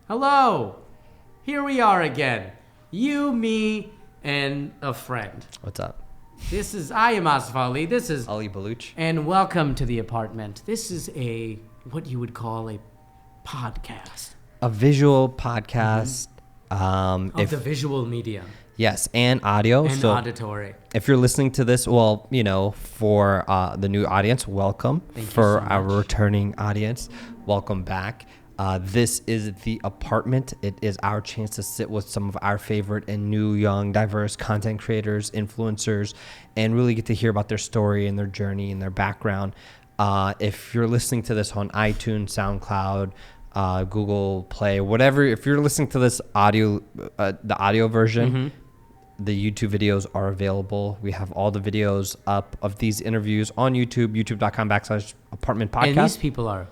Hello! Here we are again. You, me, and a friend. What's up? I am Asif Ali. This is Ali Baluch. And welcome to the apartment. This is what you would call a podcast. A visual podcast. Of the visual medium. Yes, and audio. And auditory. If you're listening to this, well, for the new audience, welcome. Thank you for so our much. returning audience, welcome back. This is the apartment. It is our chance to sit with some of our favorite and new, young, diverse content creators, influencers, and really get to hear about their story and their journey and their background. If you're listening to this on iTunes, SoundCloud, Google Play, whatever, if you're listening to this audio, the audio version, the YouTube videos are available. We have all the videos up of these interviews on YouTube, youtube.com/apartment podcast. And these people are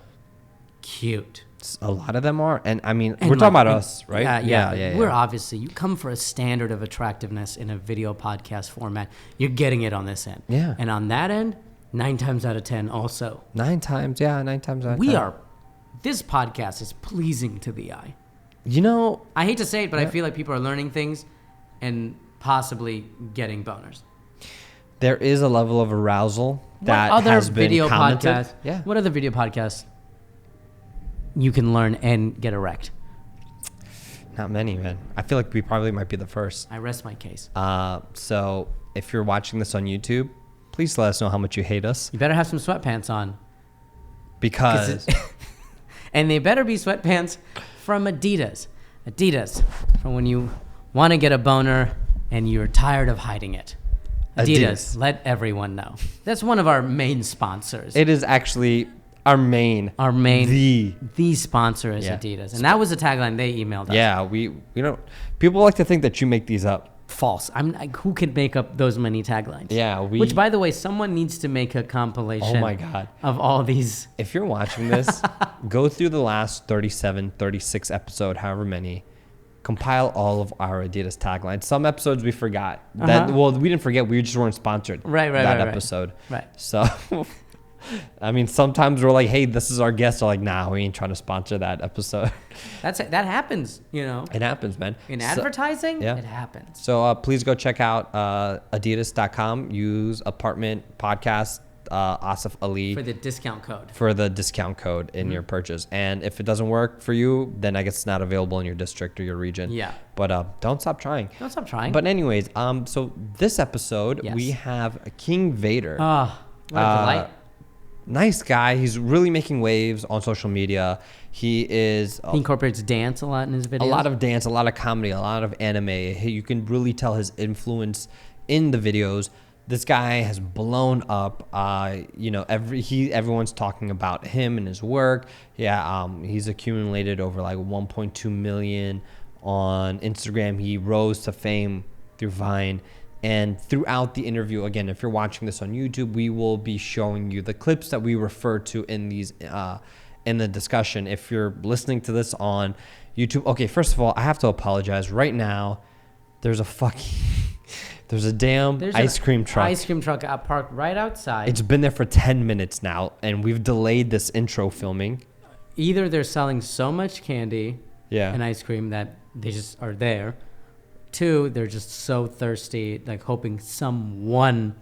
cute. A lot of them are. And I mean, we're talking about us, right? Yeah. We're obviously, you come for a standard of attractiveness in a video podcast format. You're getting it on this end. Yeah. And on that end, 9 times out of 10 also. 9 times out of 10. This podcast is pleasing to the eye. I hate to say it, but I feel like people are learning things and possibly getting boners. There is a level of arousal that has been commented. What other video podcasts you can learn and get erect? Not many, man. I feel like we probably might be the first. I rest my case. So if you're watching this on YouTube, please let us know how much you hate us. You better have some sweatpants on. Because... And they better be sweatpants from Adidas. Adidas, from when you want to get a boner and you're tired of hiding it. Adidas, let everyone know. That's one of our main sponsors. It is actually our main. The sponsor is Adidas. And that was the tagline they emailed us. Yeah, we don't. People like to think that you make these up. False. I'm like, who could make up those many taglines? Yeah, which, by the way, someone needs to make a compilation. Oh my God. Of all these. If you're watching this, go through the last 37, 36 episode, however many. Compile all of our Adidas taglines. Some episodes we forgot. We didn't forget. We just weren't sponsored. Right. Episode. Right. So, I mean, sometimes we're like, "Hey, this is our guest." They're like, "Nah, we ain't trying to sponsor that episode." That happens. It happens, man. In advertising, it happens. So please go check out Adidas.com. Use apartment podcast Asif Ali for the discount code in your purchase. And if it doesn't work for you, then I guess it's not available in your district or your region. Yeah. But don't stop trying. Don't stop trying. But anyways, so this episode we have King Vader. Oh, what a delight. Nice guy. He's really making waves on social media. He incorporates dance a lot in his videos. A lot of dance, a lot of comedy, a lot of anime. You can really tell his influence in the videos. This guy has blown up. Everyone's talking about him and his work. He's accumulated over like 1.2 million on Instagram. He rose to fame through Vine. And throughout the interview, again, if you're watching this on YouTube, we will be showing you the clips that we refer to in these in the discussion. If you're listening to this on YouTube, okay, first of all, I have to apologize. Right now, there's a damn ice cream truck. Ice cream truck parked right outside. It's been there for 10 minutes now, and we've delayed this intro filming. Either they're selling so much candy and ice cream that they just are there. 2, they're just so thirsty, like hoping someone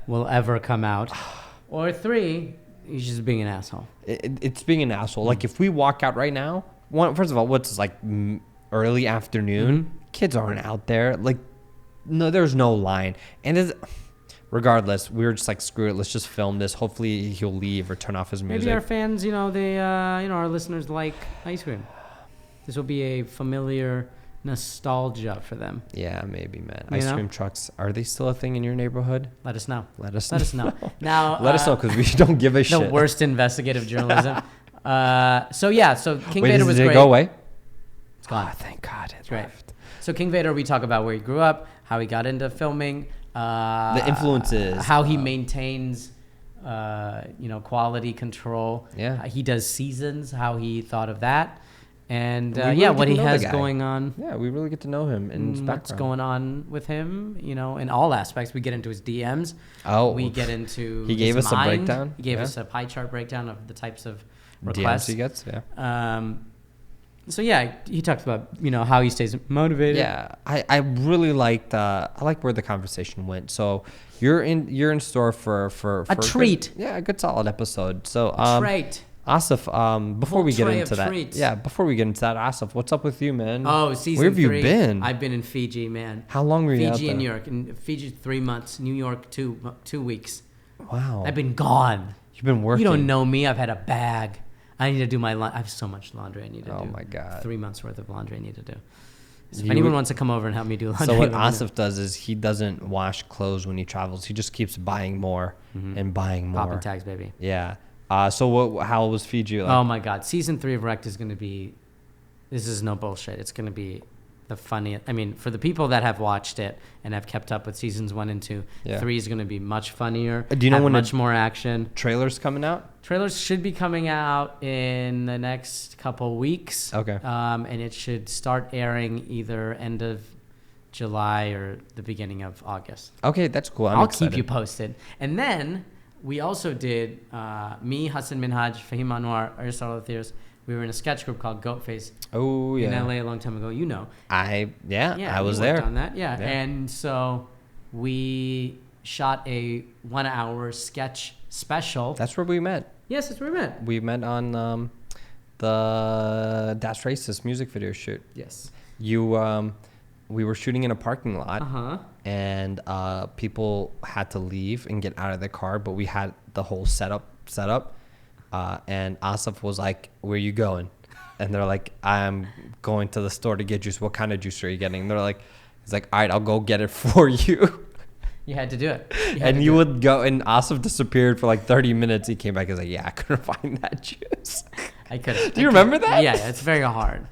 will ever come out. Or 3, he's just being an asshole. It's being an asshole. Like if we walk out right now, first of all, what's like early afternoon? Kids aren't out there. Like, no, there's no line. And regardless, we were just like, screw it. Let's just film this. Hopefully he'll leave or turn off his music. Maybe our fans, our listeners like ice cream. This will be a familiar nostalgia for them. Yeah, maybe, man. Ice cream trucks, are they still a thing in your neighborhood? Let us know. Let us know. Now, let us know, because we don't give a shit. The worst investigative journalism. So King Vader was did great. It go away? It's gone. Oh, thank God. It's great. So King Vader, we talk about where he grew up, how he got into filming, the influences, how he maintains quality control. Yeah. He does seasons, how he thought of that. And what he has going on. Yeah, we really get to know him and his background. What's going on with him, in all aspects. We get into his DMs. We get into He gave his us mind. a breakdown. He gave us a pie chart breakdown of the types of requests DMs he gets, So yeah, he talks about how he stays motivated. Yeah, I really liked I like where the conversation went. So you're in store for a treat. A good solid episode. So Treat. Asif, before we get into that, Asif, what's up with you, man? Oh, season 3. Where have you been? I've been in Fiji, man. How long were you out there? Fiji and New York. In Fiji 3 months, New York 2 weeks. Wow. I've been gone. You've been working. You don't know me. I've had a bag. I need to do my I have so much laundry I need to do. Oh my God. 3 months worth of laundry I need to do. So if anyone wants to come over and help me do laundry. So what Asif does is he doesn't wash clothes when he travels. He just keeps buying more and buying more. Popping tags, baby. Yeah. So how was Fiji like? Oh my God. Season 3 of Wrecked is going to be, this is no bullshit. It's going to be the funniest. I mean, for the people that have watched it and have kept up with seasons 1 and 2, 3 is going to be much funnier. Do you know when much more action? Trailers coming out? Trailers should be coming out in the next couple weeks. Okay. And it should start airing either end of July or the beginning of August. Okay, that's cool. I'll keep you posted. And then we also did, me, Hassan Minhaj, Fahim Anwar, Aristotle Theos. We were in a sketch group called Goat Face. Oh, yeah. In LA a long time ago, I was there. On that, yeah. And so we shot a 1 hour sketch special. That's where we met. Yes, that's where we met. We met on the Das Racist music video shoot. Yes. We were shooting in a parking lot. Uh-huh. And people had to leave and get out of their car, but we had the whole setup. And Asif was like, "Where are you going?" And they're like, "I'm going to the store to get juice." "What kind of juice are you getting?" They're like, "He's like, all right, I'll go get it for you." You had to do it. And you would go, and Asif disappeared for like 30 minutes. He came back and was like, "Yeah, I couldn't find that juice." I couldn't. Do you remember that? Yeah, it's very hard.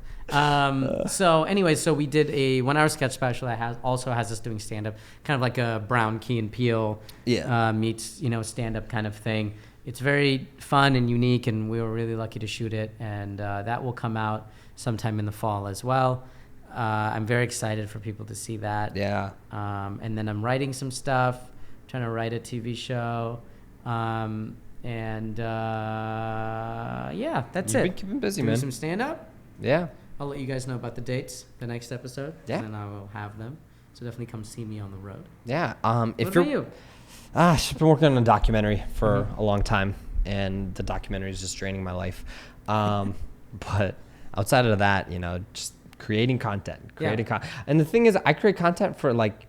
So anyway, so we did a 1 hour sketch special that also has us doing stand-up, kind of like a Brown, Key and Peele meets, stand-up kind of thing. It's very fun and unique, and we were really lucky to shoot it, and that will come out sometime in the fall as well. I'm very excited for people to see that. Yeah. And then I'm writing some stuff, trying to write a TV show, and that's You've been keeping busy, man. Do some stand-up. Yeah. I'll let you guys know about the dates the next episode. Yeah. And then I will have them. So definitely come see me on the road. Yeah. What about you? I've been working on a documentary for a long time, and the documentary is just draining my life. But outside of that, just creating content. And the thing is, I create content for like,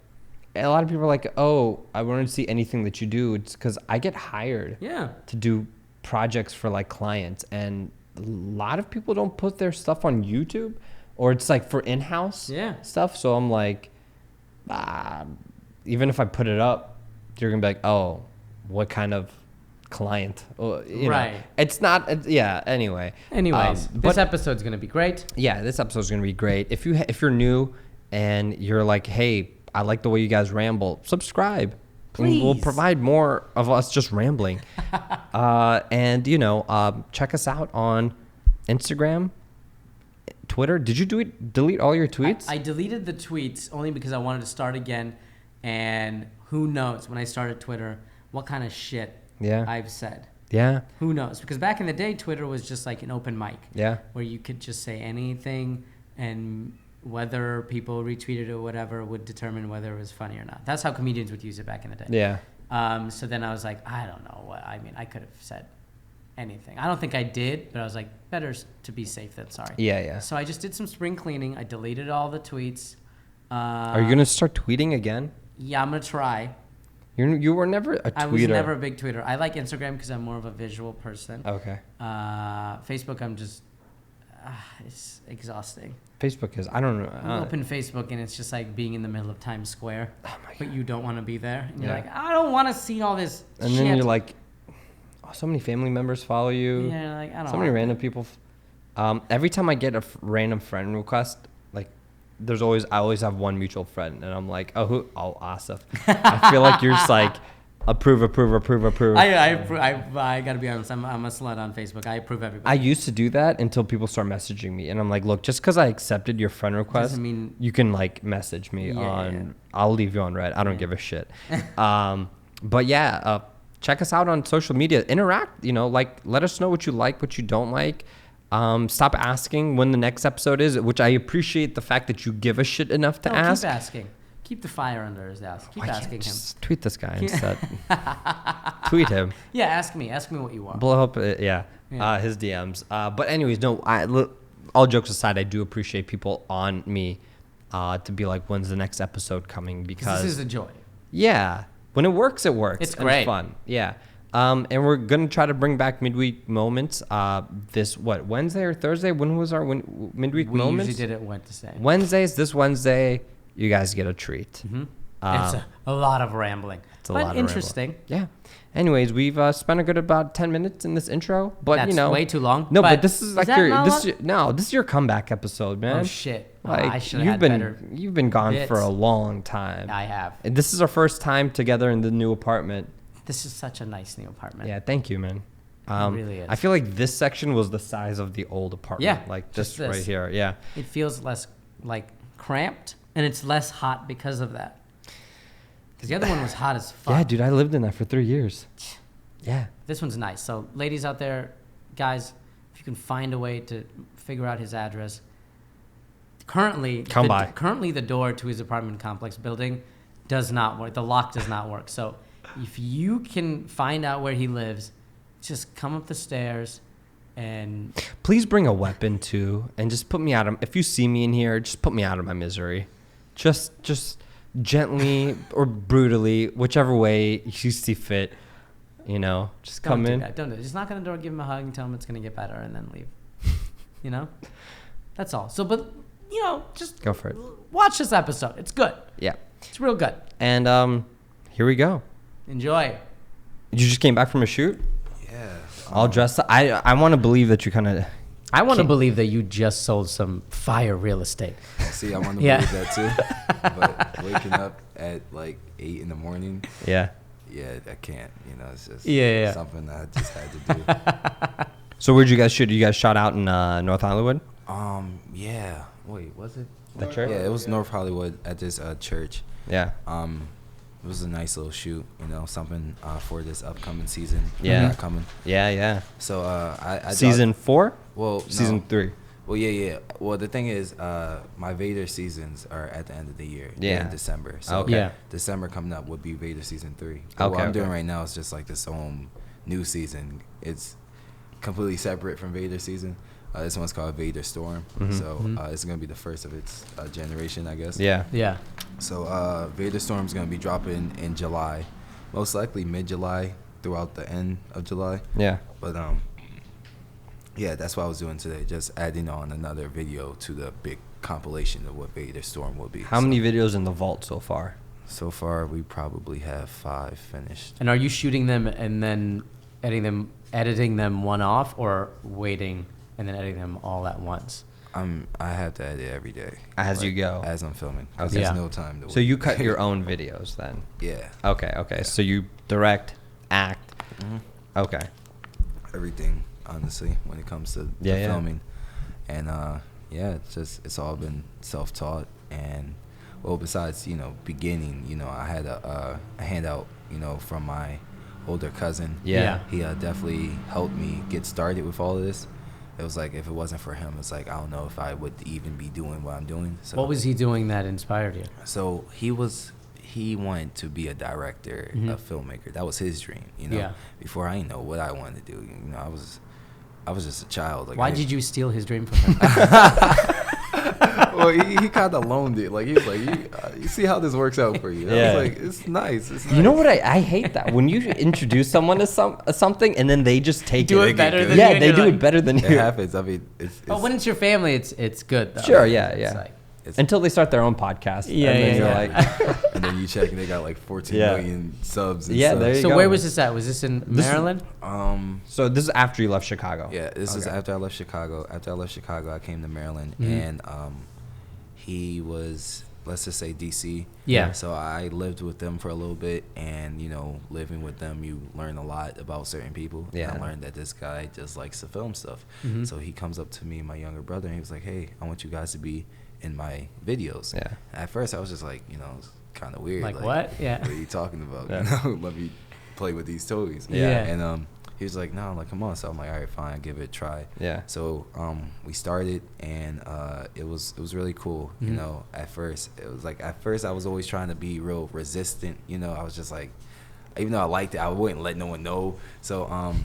a lot of people are like, "Oh, I want to see anything that you do." It's because I get hired to do projects for like clients, and a lot of people don't put their stuff on YouTube, or it's like for in-house stuff. So I'm like, even if I put it up, you're gonna be like, "Oh, what kind of client?" Right. It's not. Anyway. Anyways, this episode's gonna be great. Yeah, this episode's gonna be great. If you're new and you're like, "Hey, I like the way you guys ramble," subscribe. Please. We'll provide more of us just rambling. And check us out on Instagram, Twitter. Did you delete all your tweets? I deleted the tweets only because I wanted to start again, and who knows when I started Twitter what kind of shit I've said. Yeah. Who knows? Because back in the day, Twitter was just like an open mic. Yeah. Where you could just say anything, and whether people retweeted it or whatever would determine whether it was funny or not. That's how comedians would use it back in the day. Yeah. So then I was like, I don't know what. I mean, I could have said anything. I don't think I did, but I was like, better to be safe than sorry. Yeah. So I just did some spring cleaning. I deleted all the tweets. Are you gonna start tweeting again? Yeah, I'm gonna try. You were never a tweeter. I was never a big tweeter. I like Instagram because I'm more of a visual person. Okay. Facebook, I'm just, it's exhausting. Facebook is, I don't know. You open Facebook and it's just like being in the middle of Times Square. Oh my God. But you don't want to be there. And you're like, I don't want to see all this and shit. And then you're like, oh, so many family members follow you. Yeah, like, I don't know. So many random people. Every time I get a random friend request, like, I always have one mutual friend, and I'm like, oh, Asif. I feel like you're just like, approve. I gotta be honest. I'm a slut on Facebook. I approve everybody. I used to do that until people start messaging me, and I'm like, look, just because I accepted your friend request, doesn't mean you can like message me on. Yeah. I'll leave you on red. I don't give a shit. But check us out on social media. Interact. Like, let us know what you like, what you don't like. Stop asking when the next episode is, which I appreciate the fact that you give a shit enough to ask. Keep asking. Keep the fire under his ass. Keep asking him. Just tweet this guy instead. Tweet him. Yeah, ask me. Ask me what you want. Blow up, his DMs. But anyways, no, all jokes aside, I do appreciate people on me to be like, when's the next episode coming? Because this is a joy. Yeah. When it works, it works. It's great. It's fun. Yeah. And we're going to try to bring back midweek moments. Wednesday or Thursday? When was our midweek moments? We usually did it Wednesday. Wednesdays. This Wednesday, you guys get a treat. Mm-hmm. It's a lot of rambling. It's a lot of interesting. Yeah. Anyways, we've spent a good about 10 minutes in this intro, but That's way too long. No, but this is like this is your comeback episode, man. Oh shit! Like I should have had better. You've been gone for a long time. I have. And this is our first time together in the new apartment. This is such a nice new apartment. Yeah, thank you, man. It really is. I feel like this section was the size of the old apartment. Yeah, like this right here. Yeah. It feels less like cramped, and it's less hot because of that. Because the other one was hot as fuck. Yeah, dude, I lived in that for 3 years. Yeah. This one's nice. So, ladies out there, guys, if you can find a way to figure out his address. Currently, the door to his apartment complex building does not work. The lock does not work. So, if you can find out where he lives, just come up the stairs and... Please bring a weapon, too, and just put me out of... If you see me in here, just put me out of my misery. Just gently or brutally, whichever way you see fit, just come in. Don't do that. Just knock on the door, give him a hug, and tell him it's going to get better, and then leave. That's all. So, but, just... Go for it. Watch this episode. It's good. Yeah. It's real good. And here we go. Enjoy. You just came back from a shoot? Yeah. All dressed up. I want to believe that you kind of... I want to believe that you just sold some fire real estate. See, I want to believe that too. But waking up at like 8 in the morning. Yeah. Yeah, I can't. It's just something that I just had to do. So where'd you guys shoot? You guys shot out in North Hollywood? Yeah. Wait, was it? The church? Yeah, it was North Hollywood at this church. Yeah. It was a nice little shoot, something for this upcoming season. Yeah. Coming. Yeah. So I season 4? Well, season 3. Well, yeah. Well, the thing is, my Vader seasons are at the end of the year. Yeah. In December. So December coming up would be Vader season 3. But what I'm doing right now is just like this new season. It's completely separate from Vader season. This one's called Vader Storm. Mm-hmm. So it's gonna be the first of its generation, I guess. Yeah. So Vader Storm's gonna be dropping in July, most likely mid-July throughout the end of July. Yeah. But yeah, that's what I was doing today, just adding on another video to the big compilation of what Vader Storm will be. How many videos in the vault so far? So far, we probably have 5 finished. And are you shooting them and then editing them one off, or waiting and then editing them all at once? I have to edit every day as you go, as I'm filming. Okay. There's no time to wait. So you cut your own videos then? Yeah. Okay. Yeah. So you direct, act. Mm-hmm. Okay. Everything, honestly, when it comes to filming, and it's all been self-taught. And besides beginning, I had a handout from my older cousin. Yeah. He definitely helped me get started with all of this. It was like, if it wasn't for him, it's like, I don't know if I would even be doing what I'm doing. So, what was he doing that inspired you? So he wanted to be a director, a filmmaker. That was his dream, Before I didn't know what I wanted to do. I was just a child. Like, why did you steal his dream from him? Well, he kind of loaned it. Like, he was like, you see how this works out for you. I was like, it's nice. You know what? I hate that. When you introduce someone to something and then they just take do it better than you. Yeah, they do it better than you. It happens. I mean, it's when it's your family, it's good, though. Sure, yeah. Until they start their own podcast. You're like, and then you check and they got like 14 million subs. And stuff. There you go. So where was this at? Was this in Maryland? So this is after you left Chicago. Yeah, this is after I left Chicago. After I left Chicago, I came to Maryland, and he was, let's just say, DC. Yeah. So I lived with them for a little bit, and living with them, you learn a lot about certain people. Yeah. And I learned that this guy just likes to film stuff. So he comes up to me and my younger brother, and he was like, "Hey, I want you guys to be in my videos." Yeah. At first, I was just like, it's kind of weird. Like what? Yeah. What are you talking about? Yeah. Let me play with these toys. Yeah. And he he was like, no, I'm like, come on. So I'm like, all right, fine, give it a try. Yeah. So we started, and it was really cool. You know, at first I was always trying to be real resistant. You know, I was just like, even though I liked it, I wouldn't let no one know. So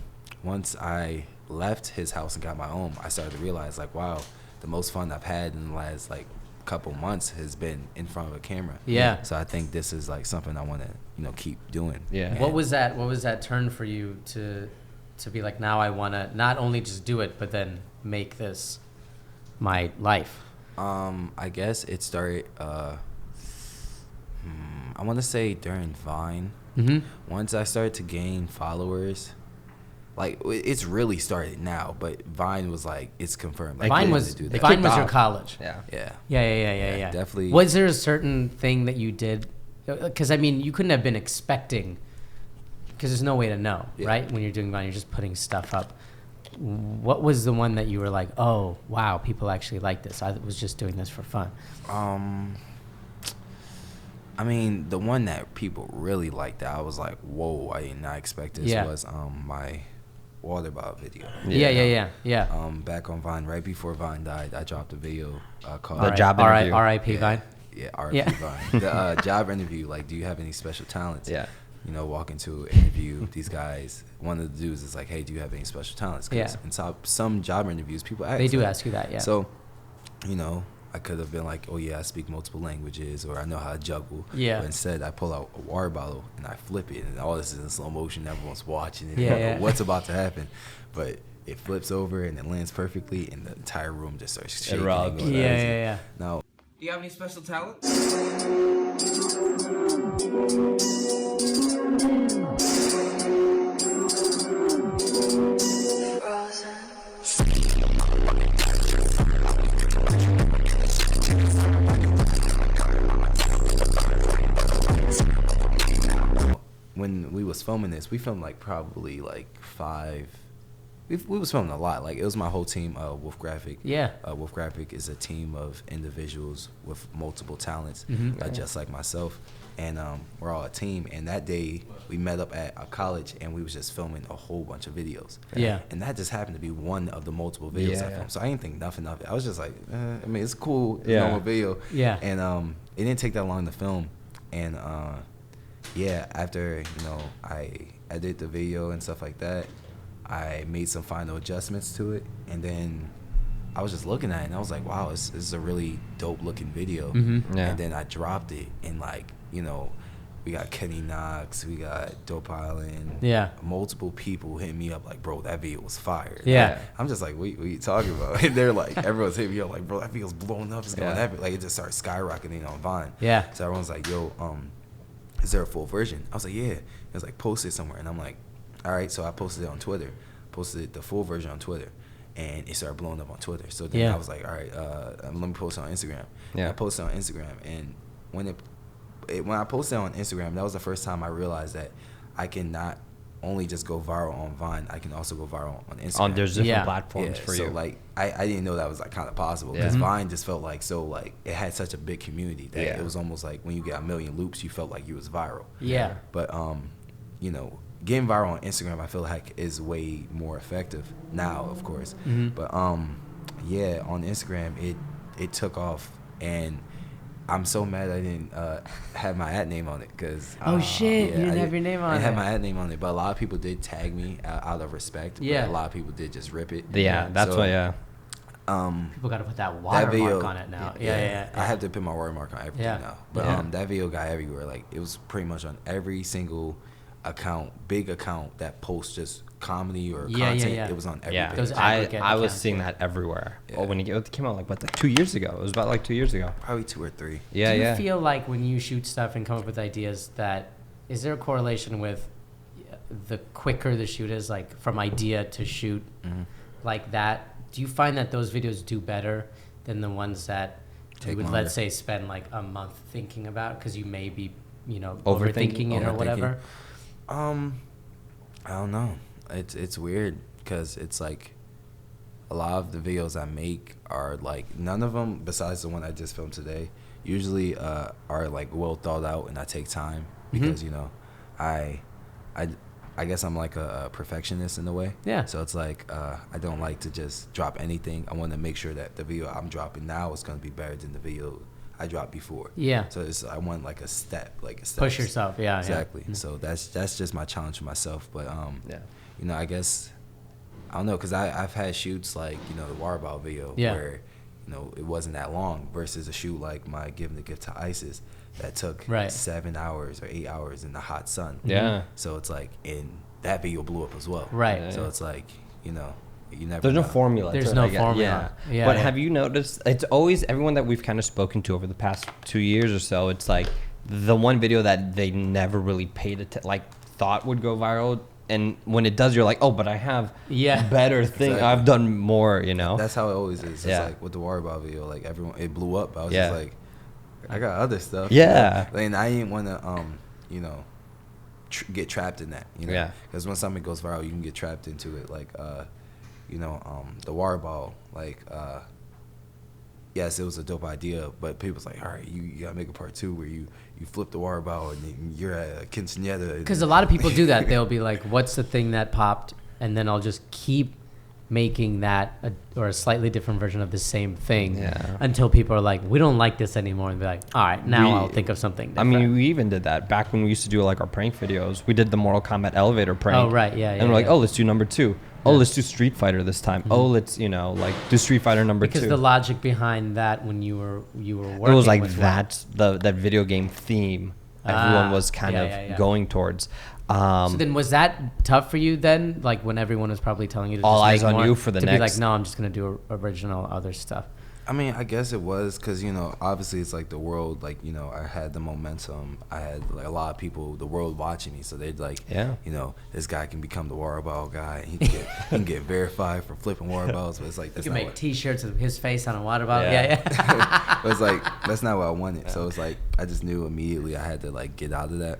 once I left his house and got my own, I started to realize, like, wow, the most fun I've had in the last like couple months has been in front of a camera. Yeah. So I think this is like something I want to, you know, keep doing. Yeah. And what was that turn for you to be like, now I want to not only just do it, but then make this my life? I guess it started, I want to say during Vine. Once I started to gain followers, like, it's really started now, but Vine was like, it's confirmed. Like, Vine was your college. Yeah. Yeah. Definitely. Was there a certain thing that you did? Because I mean, you couldn't have been expecting, because there's no way to know, right? When you're doing Vine, you're just putting stuff up. What was the one that you were like, oh wow, people actually like this? I was just doing this for fun. I mean, the one that people really liked that I was like, whoa, I did not expect this was my water bottle video. Yeah. Back on Vine, right before Vine died, I dropped a video called The Job Interview. R.I.P. Vine. Yeah, R.I.P. Vine. The job interview, like, do you have any special talents? Yeah. You know, walk into an interview, these guys, one of the dudes is like, hey, do you have any special talents? Because in some job interviews, people ask. They do ask you that, yeah. So, you know, I could have been like, oh yeah, I speak multiple languages, or I know how to juggle. Yeah. But instead, I pull out a water bottle and I flip it, and all this is in slow motion. Everyone's watching it. Yeah, You know what's about to happen, but it flips over and it lands perfectly, and the entire room just starts shaking. Yeah. Now, do you have any special talents? when we was filming this, we filmed like probably like 5. We was filming a lot. Like, it was my whole team. Wolf Graphic. Yeah. Wolf Graphic is a team of individuals with multiple talents, just like myself. And we're all a team. And that day, we met up at a college, and we was just filming a whole bunch of videos. Yeah. And that just happened to be one of the multiple videos I filmed. So I didn't think nothing of it. I was just like, I mean, it's cool. It's a normal video. Yeah. And it didn't take that long to film. And after, you know, I edited the video and stuff like that, I made some final adjustments to it, and then I was just looking at it, and I was like, wow, this is a really dope looking video. Yeah. And then I dropped it, and, like, you know, we got Kenny Knox, we got Dope Island, multiple people hitting me up like, bro, that video was fire. Yeah. I'm just like, what are you talking about? And they're like, everyone's hitting me up like, bro, that video's blowing up, it's going epic. Like, it just started skyrocketing on Vine. Yeah. So everyone's like, yo, is there a full version? I was like, yeah. It was like, post it somewhere. And I'm like, all right. So I posted it on Twitter, posted the full version on Twitter, and it started blowing up on Twitter. So then I was like, all right, let me post it on Instagram. Yeah. I posted on Instagram, and when I posted on Instagram, that was the first time I realized that I can not only just go viral on Vine, I can also go viral on Instagram. There's different platforms for you. So, like, I didn't know that was, like, kind of possible, because Vine just felt like it had such a big community that it was almost like when you get a million loops, you felt like you was viral. Yeah. But you know, getting viral on Instagram, I feel like, is way more effective now, of course. But on Instagram, it took off, and I'm so mad I didn't have my ad name on it, because you didn't have your name on it. I didn't have my ad name on it, but a lot of people did tag me out of respect. Yeah. But a lot of people did just rip it. Yeah, that's why. People got to put that watermark on it now. Yeah. I have to put my watermark on everything now. But that video got everywhere. Like, it was pretty much on every single big account that posts just comedy or content. It was on every page. I was seeing that everywhere. Yeah. Oh, when it came out, like 2 years ago. It was about like 2 years ago. Probably 2 or 3. Yeah, Do you feel like when you shoot stuff and come up with ideas, that is there a correlation with the quicker the shoot is, like from idea to shoot, like that? Do you find that those videos do better than the ones that you would, let's say, spend like a month thinking about, because you may be, you know, overthinking it or whatever? I don't know. It's weird, because it's like a lot of the videos I make are like, none of them besides the one I just filmed today usually are like well thought out, and I take time, because you know I I guess I'm like a perfectionist in a way. Yeah. So it's like I don't like to just drop anything. I want to make sure that the video I'm dropping now is going to be better than the video I dropped before. Yeah. So I want like a step. Push yourself. Yeah. Exactly. Yeah. So that's just my challenge for myself. But yeah. you know, I guess I don't know, because I've had shoots like, you know, the water bottle video where, you know, it wasn't that long versus a shoot like my giving the gift to ISIS that took 7 hours or 8 hours in the hot sun. Yeah. So it's like, and that video blew up as well. Right. So it's like, you know, you never There's know. no formula. There's no formula. Yeah. But have you noticed, it's always everyone that we've kind of spoken to over the past 2 years or so, it's like the one video that they never really paid attention, like thought would go viral. And when it does, you're like, oh, but I have better thing. Exactly. I've done more, you know? That's how it always is. It's like with the water bottle video, like everyone, it blew up. I was just like, I got other stuff. Yeah. And I didn't want to, you know, get trapped in that, you know? Yeah. Because when something goes viral, you can get trapped into it. Like, you know, the water bottle, like, yes, it was a dope idea, but people's like, all right, you got to make a part 2 where you flip the water bottle and you're at a quinceañera. Because a lot of people do that. They'll be like, what's the thing that popped? And then I'll just keep making that or a slightly different version of the same thing until people are like, we don't like this anymore. And be like, all right, now I'll think of something different. I mean, we even did that back when we used to do like our prank videos. We did the Mortal Kombat elevator prank. Oh, right. Yeah. And we're like, oh, let's do number 2. Oh, let's do Street Fighter this time. Mm-hmm. Oh, let's, you know, like do Street Fighter number 2. Because the logic behind that when you were working, it was like that video game theme everyone was kind of going towards. So then was that tough for you then? Like when everyone was probably telling you to all just eyes make on more, you for the to next. be like, no, I'm just going to do original other stuff. I mean, I guess it was because, you know, obviously it's like the world, like, you know, I had the momentum. I had like a lot of people, the world watching me. So they'd like, you know, this guy can become the water bottle guy. He can get verified for flipping water bottles. But it's like, that's you not can make T-shirts with his face on a water bottle. But it's like, that's not what I wanted. So it's like, I just knew immediately I had to like get out of that.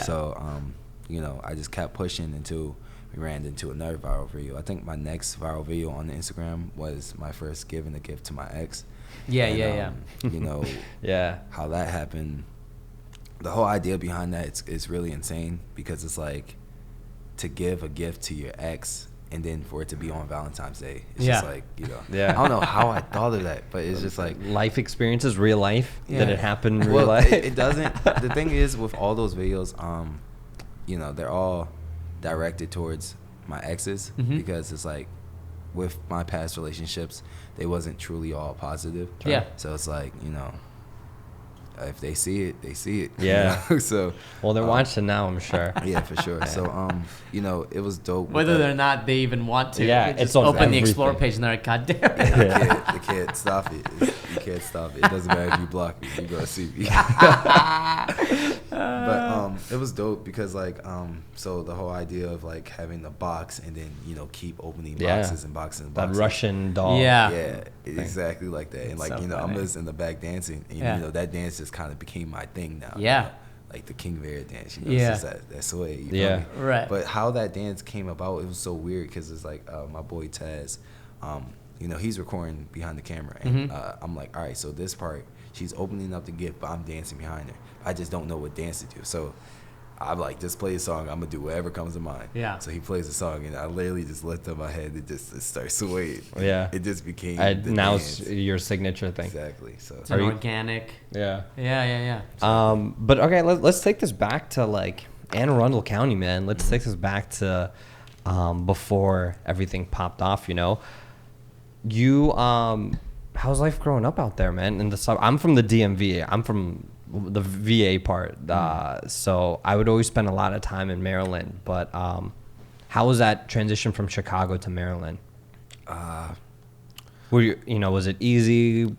So, you know, I just kept pushing until we ran into another viral video. I think my next viral video on the Instagram was my first giving a gift to my ex. You know, how that happened. The whole idea behind that is really insane because it's like to give a gift to your ex and then for it to be on Valentine's Day. It's just like, you know, I don't know how I thought of that, but it's just like life experiences, real life. Did it happen in real life? It doesn't. The thing is with all those videos, you know, they're all directed towards my exes because it's like with my past relationships they wasn't truly all positive. So it's like, you know, if they see it, they see it. You know? So they're watching now, I'm sure. Yeah, for sure. So you know, it was dope. Whether or not they even want to. It's open everything. The Explore page and they're like, God damn it. You can't stop it. You can't stop it. It doesn't matter if you block me. You're gonna see me. But it was dope because like so the whole idea of like having the box and then, you know, keep opening boxes and boxes and boxes. That Russian doll. Exactly like that. And like, so you know, funny. I'm just in the back dancing and you know, that dance just kind of became my thing now. You know? Like the King Vader dance, you know, it's just that sway. You know me? Right. But how that dance came about, it was so weird because it's like my boy Taz, you know, he's recording behind the camera and I'm like, all right, so this part, she's opening up the gift, but I'm dancing behind her. I just don't know what dance to do. So I'm like, just play a song. I'm going to do whatever comes to mind. So he plays a song, and I literally just lift up my head. It starts swaying. It just became now dance. It's your signature thing. Exactly. So it's an organic. Yeah. But okay, let's take this back to like Anne Arundel County, man. Let's take this back to before everything popped off. You know, how's life growing up out there, man? In the sub, I'm from the DMV. I'm from the VA part, so I would always spend a lot of time in Maryland. But how was that transition from Chicago to Maryland? Were you know, was it easy?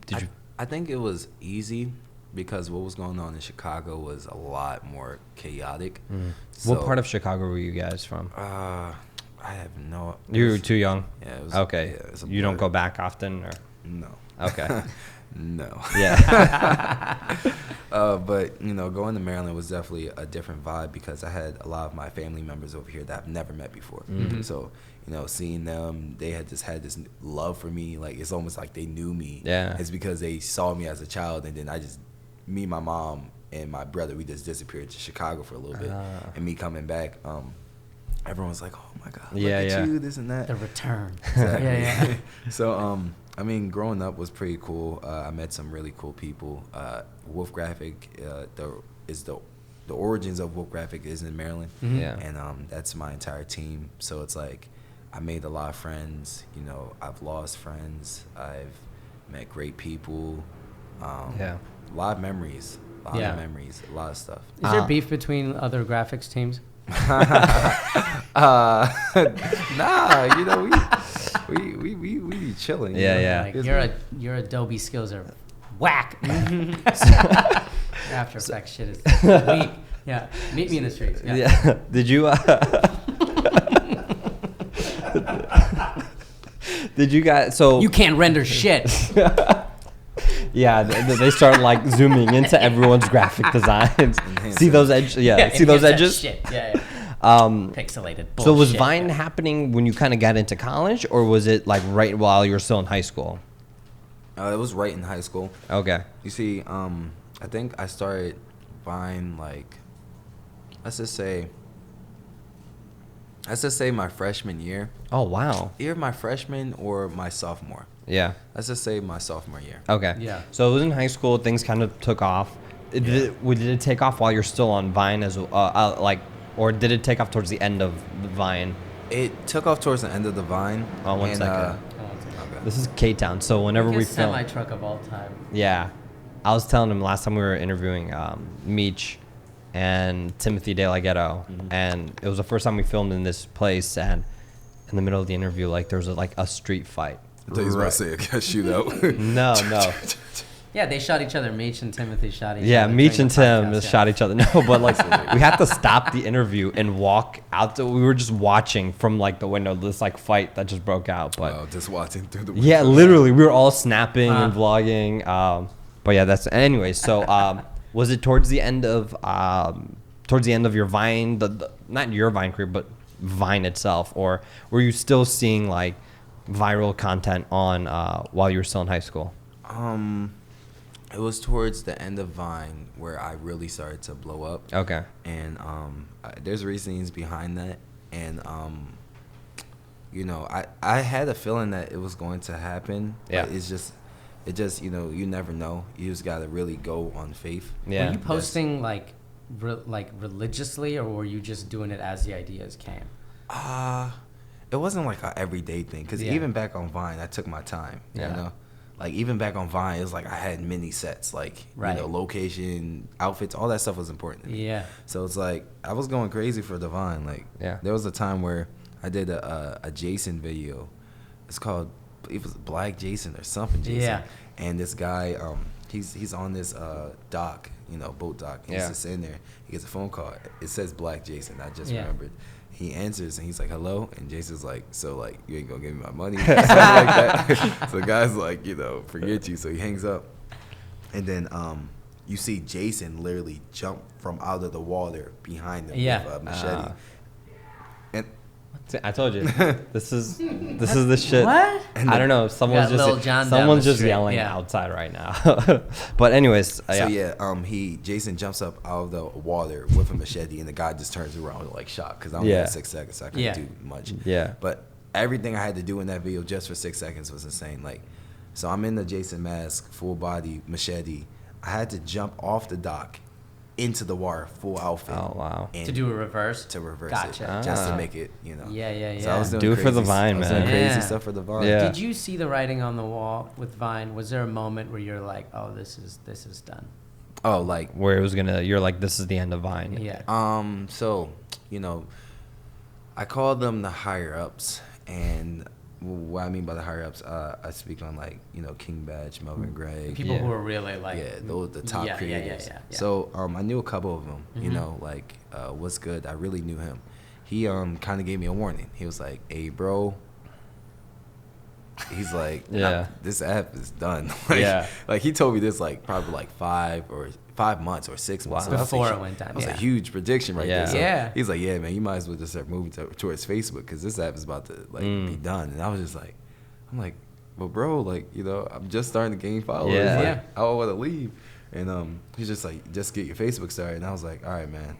I think it was easy because what was going on in Chicago was a lot more chaotic. So, what part of Chicago were you guys from? I have no. You were too young. Yeah. It was, okay. Yeah, it was you don't go back often, or no. Okay. No. Yeah. But, you know, going to Maryland was definitely a different vibe because I had a lot of my family members over here that I've never met before. So, you know, seeing them, they had just had this love for me. Like, it's almost like they knew me. It's because they saw me as a child, and then me, my mom, and my brother, we just disappeared to Chicago for a little bit. And me coming back, everyone's like, oh my god, look at you, this and that. The return. Exactly. Yeah. So I mean, growing up was pretty cool. I met some really cool people. Wolf Graphic, the origins of Wolf Graphic is in Maryland. Mm-hmm. Yeah. And that's my entire team. So it's like I made a lot of friends. You know, I've lost friends. I've met great people. A lot of memories. A lot of stuff. Is there beef between other graphics teams? Nah, you know, we be chilling. Yeah. Like your Adobe skills are whack. After Effects shit is weak. Yeah, meet me in the streets. Yeah. Did you? Did you guys? So you can't render shit. Yeah, they start like zooming into everyone's graphic designs. See those edges? Yeah, see those edges? Shit. Yeah. Pixelated bullshit. So was Vine happening when you kind of got into college, or was it like right while you were still in high school? It was right in high school. Okay. You see, I think I started Vine like, let's just say my freshman year. Oh wow. Either my freshman or my sophomore. Yeah. Let's just say my sophomore year. Okay. Yeah. So it was in high school. Things kind of took off. Did it take off while you're still on Vine as or did it take off towards the end of the Vine? It took off towards the end of the Vine. Oh, one second. Okay. This is K-Town. So whenever we film, semi truck of all time. Yeah, I was telling him last time we were interviewing Meech and Timothy De La Ghetto, and it was the first time we filmed in this place, and in the middle of the interview, like there was a street fight. I thought you was about to say a shootout. No. Yeah, they shot each other. Meech and Timothy shot each other. Yeah, Meech and Tim shot each other. No, but like we had to stop the interview and walk out. We were just watching from like the window this like fight that just broke out. But just watching through the window. Yeah, literally, we were all snapping and vlogging. But yeah, that's anyway. So was it towards the end of your Vine, not your Vine career, but Vine itself, or were you still seeing like viral content on while you were still in high school? It was towards the end of Vine where I really started to blow up. Okay. And there's reasons behind that. And, you know, I had a feeling that it was going to happen. Yeah. But it just, you know, you never know. You just got to really go on faith. Yeah. Were you posting like religiously, or were you just doing it as the ideas came? It wasn't like an everyday thing. Because even back on Vine, I took my time, you know. Like, even back on Vine, it was like I had mini sets, like, you know, location, outfits, all that stuff was important to me. Yeah. So it's like, I was going crazy for the Vine. Like, there was a time where I did a Jason video. It was Black Jason or something Jason. Yeah. And this guy, he's on this dock, you know, boat dock. He's just in there. He gets a phone call. It says Black Jason. I just remembered. He answers and he's like, hello, and Jason's like, so like you ain't gonna give me my money, something like that. So the guy's like, you know, forget you. So he hangs up, and then you see Jason literally jump from out of the water behind him with a machete. And I told you, this is the shit. What? I don't know. Someone's just yelling outside right now. But anyways, Jason jumps up out of the water with a machete, and the guy just turns around like shocked because I only had 6 seconds, so I couldn't do much. Yeah. But everything I had to do in that video just for 6 seconds was insane. Like, so I'm in the Jason mask, full body machete. I had to jump off the dock into the water, full outfit. Oh wow! To do a reverse. To reverse it, just to make it, you know. Yeah. So I was doing do it for the Vine, man. Doing crazy stuff for the Vine. Yeah. Did you see the writing on the wall with Vine? Was there a moment where you're like, oh, this is done? Oh, like where it was you're like, this is the end of Vine. Yeah. So, you know, I call them the higher ups, and what I mean by the higher ups, I speak on like, you know, King Badge, Melvin Gregg. People who are really like those the top creators. Yeah. So I knew a couple of them. You know, like What's Good. I really knew him. He kind of gave me a warning. He was like, "Hey, bro." He's like, this app is done. Like he told me this like probably like 5 months or 6 months before it went down. That was a huge prediction there. So he's like, man, you might as well just start moving towards Facebook because this app is about to like be done. And I was just like, but bro, like, you know, I'm just starting to gain followers. Like, I don't want to leave. And he's just like, just get your Facebook started. And I was like, all right, man.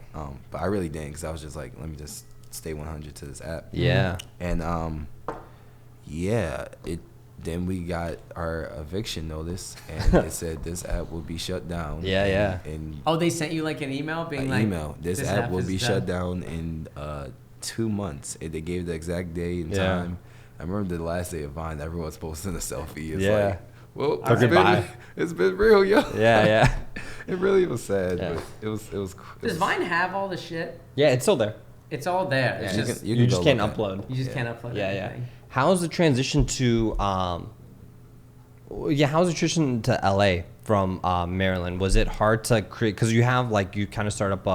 But I really didn't because I was just like, let me just stay 100 to this app. Yeah. And then we got our eviction notice, and it said this app will be shut down. And they sent you like an email being this app will be shut down in 2 months. And they gave the exact day and time. I remember the last day of Vine, everyone's posting a selfie. It's like, well, it's been real, yo. Yeah. It really was sad, but it was. Does Vine have all the shit? Yeah, it's still there. It's all there. Yeah, It's you just can't upload. You just can't upload. Anything. How's the transition to how's the transition to LA from Maryland? Was it hard to create, because you have like, you kind of start up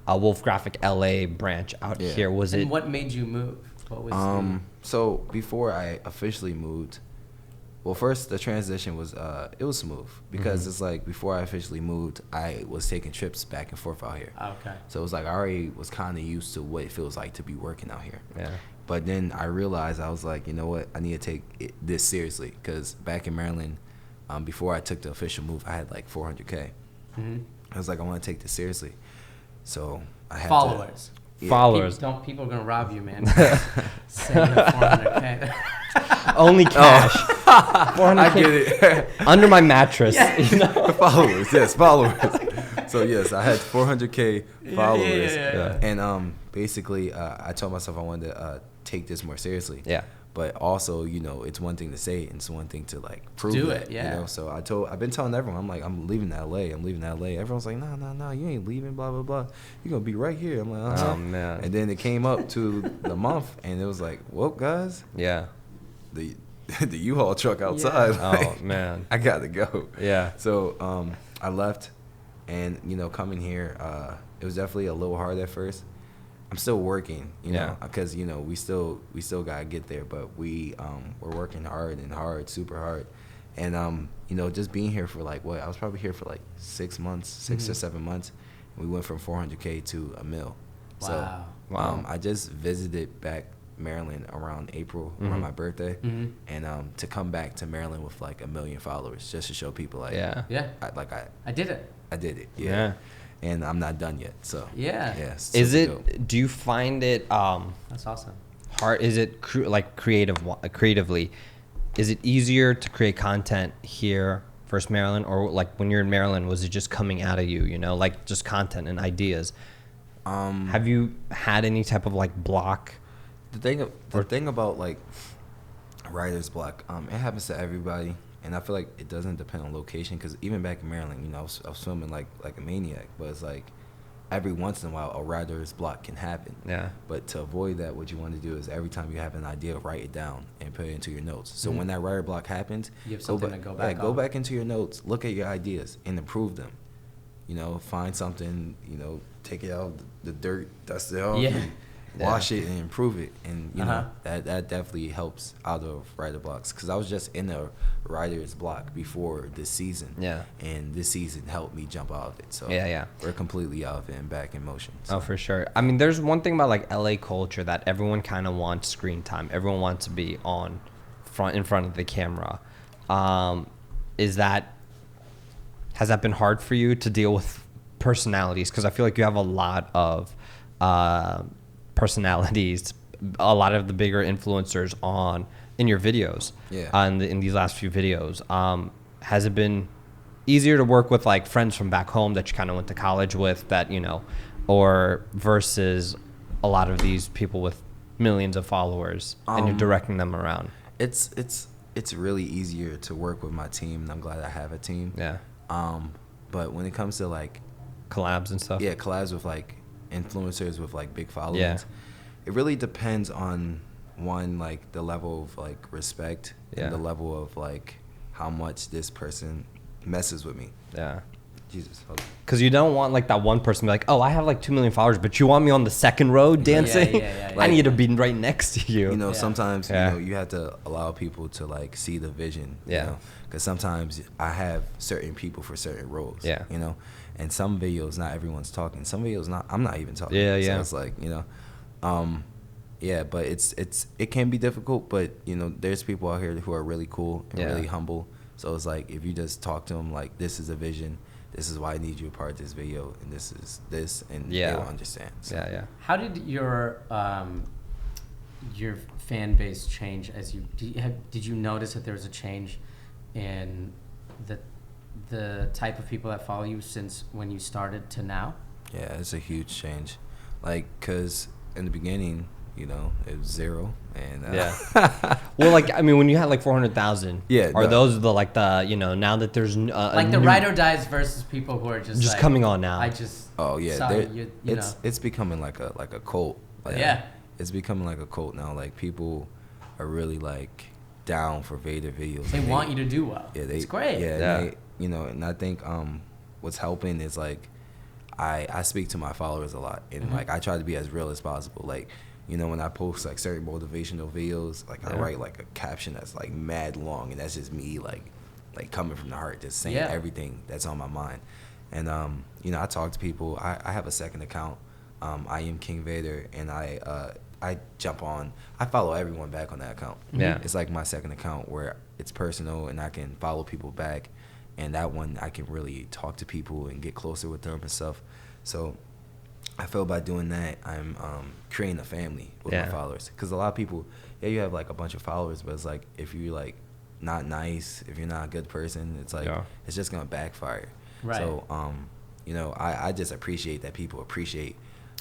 a Wolf Graphic LA branch out here. And what made you move? What was so before I officially moved, well, first the transition was it was smooth, because it's like before I officially moved, I was taking trips back and forth out here. Okay. So it was like I already was kind of used to what it feels like to be working out here. Yeah. But then I realized, I was like, you know what? I need to take this seriously, because back in Maryland, before I took the official move, I had like 400K. I was like, I want to take this seriously. So I had followers. Followers. People are gonna rob you, man. Send you 400K. Only cash. 400K. I get it. Under my mattress. You know? Followers, yes, followers. So yes, I had 400K followers, and basically I told myself I wanted to take this more seriously. Yeah. But also, you know, it's one thing to say, and it's one thing to like prove it. Yeah. You know, so I've been telling everyone, I'm like, I'm leaving LA. Everyone's like, no, you ain't leaving. Blah blah blah. You're gonna be right here. I'm like, oh man. And then it came up to the month, and it was like, well, guys. Yeah. The U-Haul truck outside. Yeah. Like, oh man. I gotta go. Yeah. So I left, and you know, coming here, it was definitely a little hard at first. I'm still working, you know, because you know we still gotta get there, but we're working hard, super hard, and you know, just being here for like I was probably here for like 6 months, 6 or 7 months. And we went from 400K to $1 million. Wow. So I just visited back Maryland around April, around my birthday, and to come back to Maryland with like 1 million followers, just to show people like I did it. I did it. Yeah. And I'm not done yet. So yes. Is it dope. Do you find it that's awesome, hard? Is it creatively, is it easier to create content here versus Maryland, or like when you're in Maryland, was it just coming out of you, you know, like just content and ideas? Have you had any type of like block? The thing about like writer's block, it happens to everybody. And I feel like it doesn't depend on location, because even back in Maryland, you know, I was filming like a maniac. But it's like every once in a while, a writer's block can happen. Yeah. But to avoid that, what you want to do is every time you have an idea, write it down and put it into your notes. So when that writer block happens, you have something to go back on. Go back into your notes, look at your ideas, and improve them. You know, find something, you know, take it out the dirt, dust it off. Yeah. Wash it and improve it, and you know that definitely helps out of writer blocks, because I was just in a writer's block before this season, and this season helped me jump out of it. So we're completely out of it and back in motion. So. Oh, for sure. I mean, there's one thing about like LA culture that everyone kind of wants screen time. Everyone wants to be in front of the camera. Has that been hard for you to deal with personalities? Because I feel like you have a lot of personalities, a lot of the bigger influencers in your videos, in these last few videos. Has it been easier to work with like friends from back home that you kind of went to college with, that, you know, or versus a lot of these people with millions of followers and you're directing them around? It's really easier to work with my team, and I'm glad I have a team. But when it comes to like collabs and stuff, collabs with like influencers with like big followings, it really depends on one, like the level of like respect and the level of like how much this person messes with me. Jesus. Because you don't want like that one person to be like, oh, I have like 2 million followers, but you want me on the second row dancing? I need to be right next to you. You know, sometimes you know, you have to allow people to like see the vision. You know? Because sometimes I have certain people for certain roles. You know, and some videos, not everyone's talking. Some videos, I'm not even talking. So it's like, you know, but it can be difficult. But you know, there's people out here who are really cool and really humble. So it's like if you just talk to them like, this is a vision, this is why I need you a part of this video, and this is this, and they'll understand. So. Yeah. How did your fan base change as you did you notice that there was a change in the type of people that follow you since when you started to now? Yeah, it's a huge change. Like, cause in the beginning, you know, it was 0, and well, like I mean, when you had like 400,000, are those the you know, now that there's like the ride or dies versus people who are just like, coming on now? I just it's becoming like a cult. Like, it's becoming like a cult now. Like people are really like down for Vader videos. They want you to do well. Yeah, it's great. They, you know, and I think what's helping is like I speak to my followers a lot, and like I try to be as real as possible. Like, you know, when I post like certain motivational videos, like I write like a caption that's like mad long, and that's just me like coming from the heart, just saying everything that's on my mind. And you know, I talk to people. I have a second account. I am King Vader, and I jump on. I follow everyone back on that account. Yeah, it's like my second account where it's personal, and I can follow people back. And that one, I can really talk to people and get closer with them and stuff. So I feel by doing that, I'm creating a family with my followers. Because a lot of people, you have like a bunch of followers, but it's like if you're like not nice, if you're not a good person, it's like it's just gonna backfire. Right. So you know, I just appreciate that people appreciate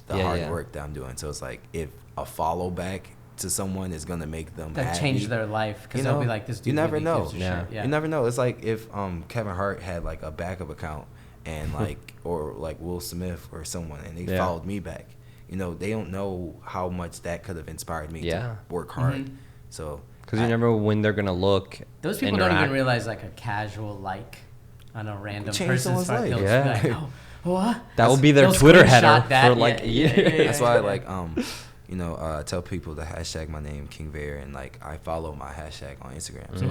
the hard work that I'm doing. So it's like if a follow back to someone is gonna make them happy, change their life, because they'll be like, this dude you never really know. gives a shit. You never know. It's like if Kevin Hart had like a backup account, and like or like Will Smith or someone, and they followed me back. You know, they don't know how much that could have inspired me to work hard. So because you never know when they're gonna look. Those people don't even realize like a casual like on a random person's life. They'll just be like, oh, what? That will be their Twitter header for like a year. That's why like you know, I tell people to hashtag my name, King Vader, and like I follow my hashtag on Instagram. So,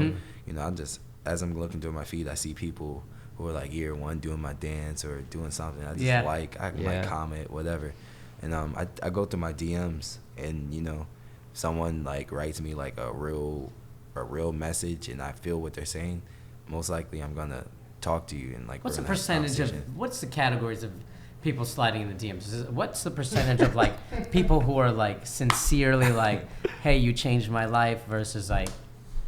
you know, I'm just, as I'm looking through my feed, I see people who are like year one doing my dance or doing something. I just I can like comment, whatever. And I go through my DMs, and you know, someone like writes me like a real message, and I feel what they're saying. Most likely, I'm gonna talk to you and like. What's the percentage of? What's the categories of people sliding in the DMs? What's the percentage of like people who are like sincerely like, hey, you changed my life, versus like,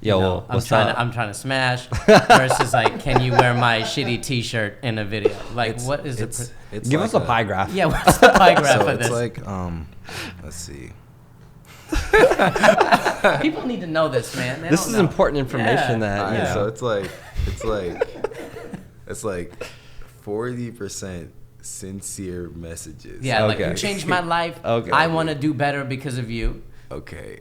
yo, I'm trying to smash, versus like, can you wear my shitty T-shirt in a video? Like, what is it? Give us a pie graph. Yeah, what's the pie graph of this? It's like, let's see. People need to know this, man. This is important information that, you know. So it's like 40% sincere messages. Yeah, like, you changed my life. I want to do better because of you. Okay.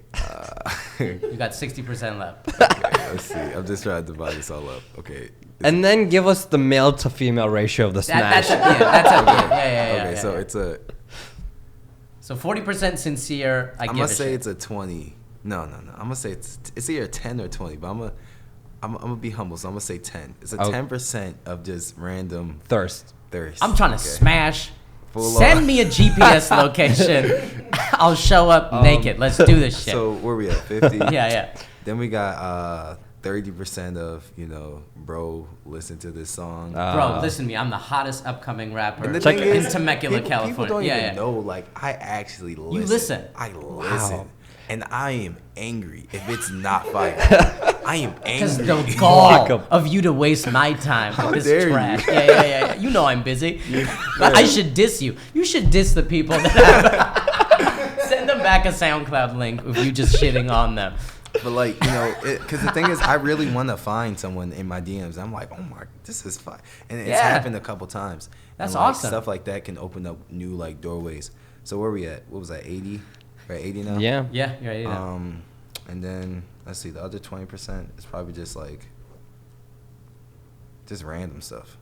You got 60% left. Okay, let's see. I'm just trying to divide this all up. Okay. And then give us the male to female ratio of the smash. Okay, so it's a... So 40% sincere, I'm going to say it's a 20. No. I'm going to say it's either 10 or 20, but I'm gonna be humble, so I'm gonna say 10. It's a 10% of just random thirst. I'm trying to smash. Send me a GPS location. I'll show up naked. Let's do this shit. So where we at? 50? Yeah. Then we got 30% of, you know, bro, listen to this song. Bro, listen to me. I'm the hottest upcoming rapper in Temecula, California. People don't even know, like, I actually listen. You listen. I listen. Wow. And I am angry if it's not fire. I am angry. Because the gall of you to waste my time with this trash. Yeah. You know I'm busy. I should diss you. You should diss the people that send them back a SoundCloud link if you just shitting on them. But like, you know, because the thing is, I really want to find someone in my DMs. I'm like, oh my, this is fine. And it's happened a couple times. That's and, like, awesome. Stuff like that can open up new like doorways. So where we at? What was that, 80? We're at 80 now? Yeah, you're 80 now. And then, let's see, the other 20% is probably just like, just random stuff.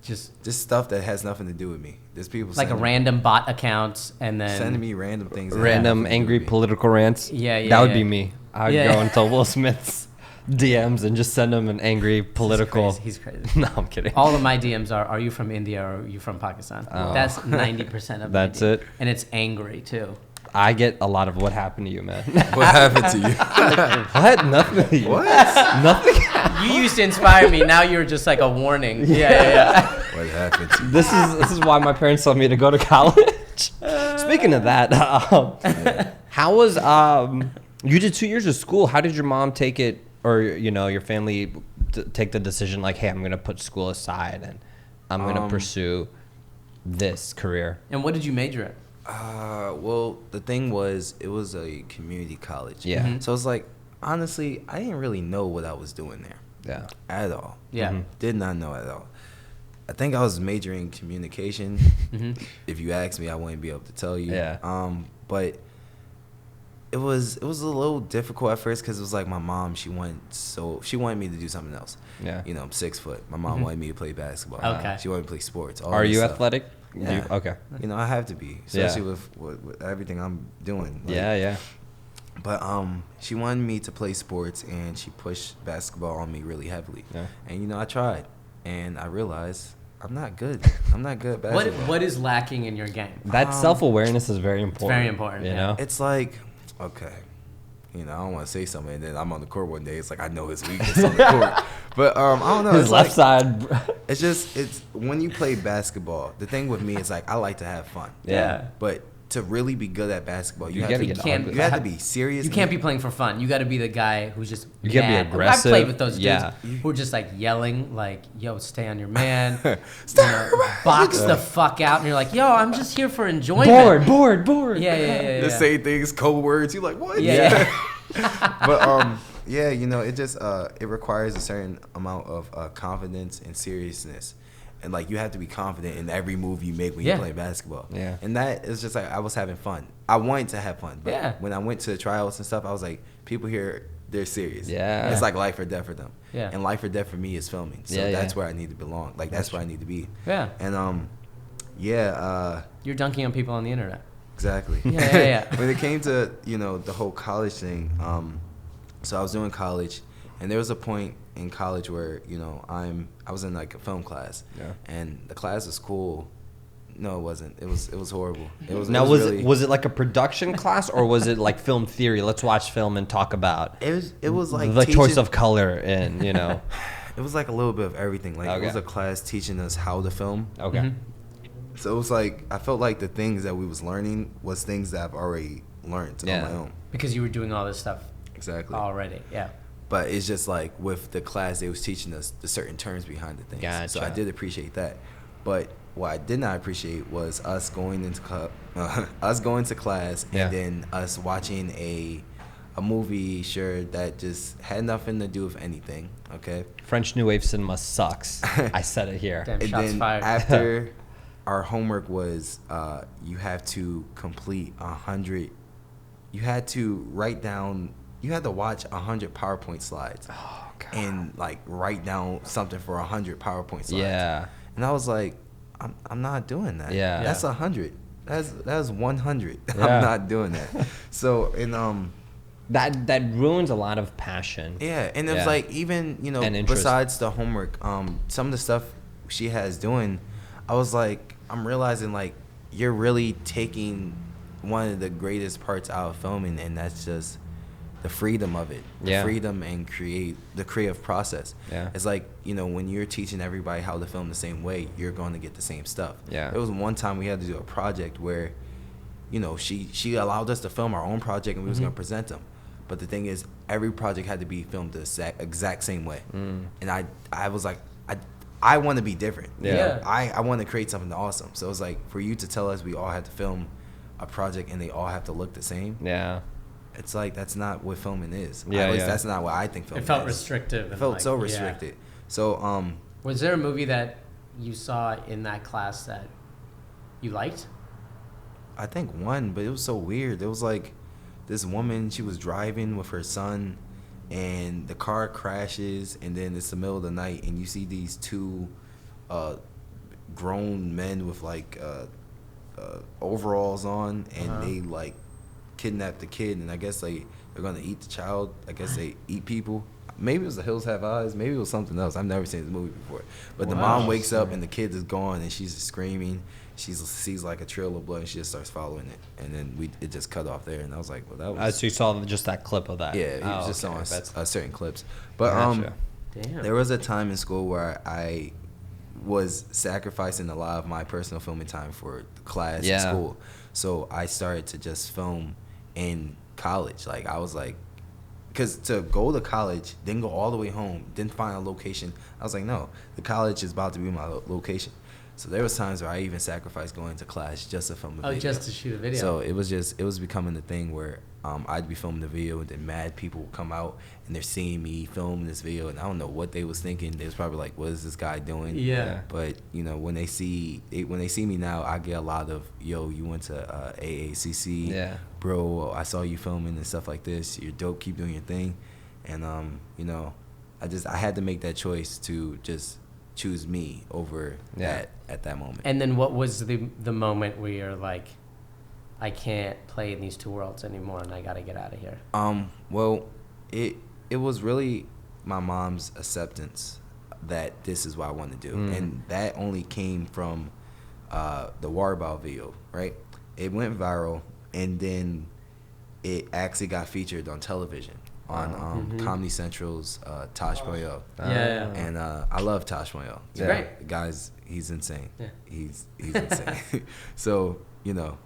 Just stuff that has nothing to do with me. There's people like a random bot accounts, and then sending me random things. Random angry political rants. Yeah. That would be me. I would go into Will Smith's DMs and just send him an angry political. He's crazy. No, I'm kidding. All of my DMs are you from India or are you from Pakistan? That's 90% of That's my it. And it's angry too. I get a lot of what happened to you, man. What happened to you? What? Nothing. What? Nothing. You used to inspire me. Now you're just like a warning. Yeah. What happened? This is why my parents told me to go to college. Speaking of that, how was you did 2 years of school? How did your mom take it, or your family take the decision like, hey, I'm gonna put school aside and I'm gonna pursue this career? And what did you major in? Well, the thing was, it was a community college. Yeah. Mm-hmm. So it's like, honestly, I didn't really know what I was doing there. Yeah. At all. Yeah. Mm-hmm. Did not know at all. I think I was majoring in communication. Mm-hmm. If you ask me, I wouldn't be able to tell you. Yeah. But it was a little difficult at first because it was like my mom. She wanted me to do something else. Yeah. I'm 6 foot. My mom wanted me to play basketball. Okay. She wanted me to play sports. Are you stuff. athletic? Yeah. Okay. I have to be, especially with everything I'm doing. Like, Yeah. But she wanted me to play sports, and she pushed basketball on me really heavily. Yeah. And I tried, and I realized I'm not good. I'm not good at basketball. What is lacking in your game? That self-awareness is very important. It's very important. You know? It's like, okay, I don't want to say something, and then I'm on the court one day. It's like I know his weakness on the court, but I don't know. His left side. It's when you play basketball. The thing with me is like I like to have fun. Yeah. But to really be good at basketball, you have to be serious. You can't be playing for fun. You got to be the guy who's just you gotta be aggressive. I've played with those dudes who are just like yelling, like, "Yo, stay on your man." Box the fuck out, and you're like, "Yo, I'm just here for enjoyment." Bored. Yeah. The same things, code words. You're like, what? Yeah. But it just it requires a certain amount of confidence and seriousness. And like you have to be confident in every move you make when you play basketball. Yeah. And that is just like I was having fun. I wanted to have fun. But when I went to the tryouts and stuff, I was like, people here, they're serious. Yeah. It's like life or death for them. Yeah. And life or death for me is filming. So that's where I need to belong. Like that's where I need to be. Yeah. And you're dunking on people on the internet. Exactly. Yeah. When it came to, the whole college thing, so I was doing college, and there was a point in college where, I was in like a film class, and the class was cool. No, it wasn't. It was horrible. Was it like a production class, or was it like film theory? Let's watch film and talk about. It was like the choice of color and It was like a little bit of everything. Like it was a class teaching us how to film. Okay. Mm-hmm. So it was like I felt like the things that we was learning was things that I've already learned on my own. Because you were doing all this stuff. Exactly. Already. Yeah. But it's just like with the class, they was teaching us the certain terms behind the things. Gotcha. So I did appreciate that. But what I did not appreciate was us going into class and then us watching a movie, that just had nothing to do with anything. Okay. French New Wave cinema sucks. I said it here. Damn, and shots then fired. after our homework was, you have to complete 100. You had to write down. You had to watch 100 PowerPoint slides. Oh, God. And like write down something for 100 PowerPoint slides. Yeah. And I was like, I'm not doing that. Yeah. That's 100. That's 100. Yeah. I'm not doing that. So that ruins a lot of passion. Yeah, and it was like even besides the homework, some of the stuff she has doing, I was like, I'm realizing like you're really taking one of the greatest parts out of filming, and that's just the freedom of it, the freedom and the creative process. Yeah. It's like, when you're teaching everybody how to film the same way, you're going to get the same stuff. Yeah. There was one time we had to do a project where, she allowed us to film our own project and we was going to present them. But the thing is, every project had to be filmed the exact same way. And I was like, I want to be different. Yeah. I want to create something awesome. So it was like, for you to tell us we all had to film a project and they all have to look the same. Yeah. It's like that's not what filming is. Yeah, At least that's not what I think filming is. It felt restrictive. It felt so restricted. So was there a movie that you saw in that class that you liked? I think one, but it was so weird. It was like this woman, she was driving with her son, and the car crashes, and then it's the middle of the night, and you see these two grown men with like overalls on, and they like kidnap the kid, and I guess they're gonna eat the child. I guess they eat people. Maybe it was The Hills Have Eyes. Maybe it was something else. I've never seen this movie before. But the mom wakes up and the kid is gone, and she's just screaming. She sees like a trail of blood, and she just starts following it. And then it just cut off there, and I was like, well, that was. So you saw just that clip of that. Yeah, it was just on certain clips. But Damn. There was a time in school where I was sacrificing a lot of my personal filming time for class and school. So I started to just film in college. Like, I was like, because to go to college, then go all the way home, then find a location, I was like, no, the college is about to be my location. So there was times where I even sacrificed going to class just to film a video. Oh, just to shoot a video. So it was becoming the thing where I'd be filming the video, and then mad people would come out and they're seeing me film this video, and I don't know what they was thinking. They was probably like, "What is this guy doing?" Yeah. But when they see me now, I get a lot of, "Yo, you went to AACC, bro. I saw you filming and stuff like this. You're dope. Keep doing your thing." And I had to make that choice to just choose me over that at that moment. And then what was the moment where you're like, I can't play in these two worlds anymore and I got to get out of here? Well, it was really my mom's acceptance that this is what I want to do. And that only came from the Waterball video, right? It went viral, and then it actually got featured on television on Comedy Central's Tosh Moyo. And I love Tosh Moyo. He's great. The guy's, he's insane. Yeah. He's insane. So,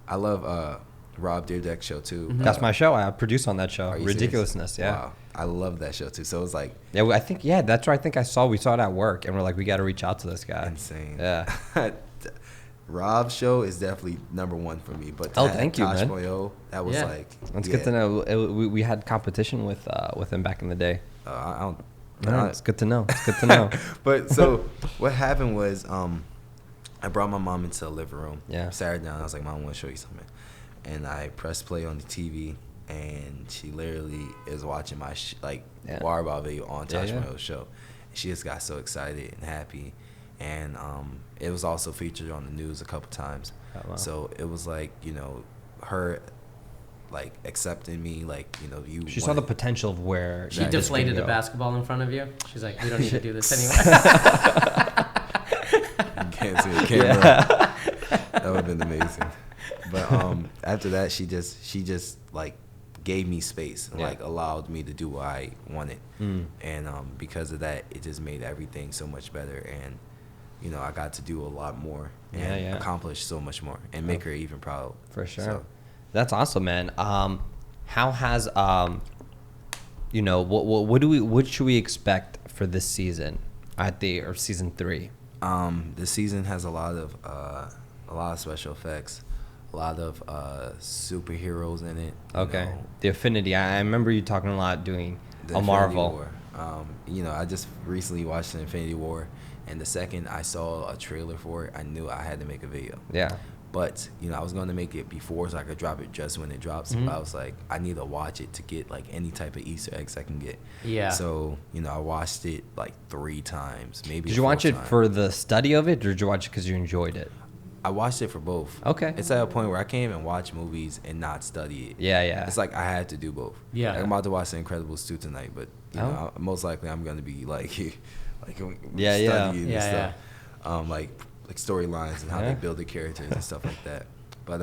I love Rob Dyrdek's show too. That's my show. I produce on that show. Ridiculousness. Serious? Yeah. Wow. I love that show too. So it's like, I think that's where I think we saw it at work, and we're like, we got to reach out to this guy. Insane. Yeah. Rob's show is definitely number one for me. But thank you, man. Moyo, that was like, it's good to know. We had competition with him back in the day. It's good to know. It's good to know. But so what happened was, I brought my mom into the living room. Yeah. Sat her down. I was like, "Mom, I want to show you something." And I pressed play on the TV, and she literally is watching my Waterball video on Tosh Moyo's show. And she just got so excited and happy. And it was also featured on the news a couple times. Oh, wow. So it was like, her like accepting me, like, she saw the potential of where she deflated a basketball in front of you. She's like, we don't need to do this anymore. You can't see the camera. That would have been amazing. But after that, she just like gave me space and like allowed me to do what I wanted. And because of that, it just made everything so much better. And I got to do a lot more and accomplish so much more and make her even proud. For sure. So. That's awesome, man. How has what should we expect for this season or season 3? This season has a lot of special effects, a lot of superheroes in it. Okay. The Affinity. I remember you talking a lot doing a Marvel. War. I just recently watched the Infinity War. And the second I saw a trailer for it, I knew I had to make a video. Yeah. But, I was going to make it before so I could drop it just when it drops. But I was like, I need to watch it to get, like, any type of Easter eggs I can get. Yeah. So, I watched it, like, 3 times, maybe. Did you watch it for the study of it, or did you watch it because you enjoyed it? I watched it for both. Okay. It's at a point where I can't even watch movies and not study it. Yeah. It's like I had to do both. Yeah. Like, I'm about to watch The Incredibles 2 tonight, but, most likely I'm going to be, like... studying and stuff. Like storylines and how they build the characters and stuff like that. But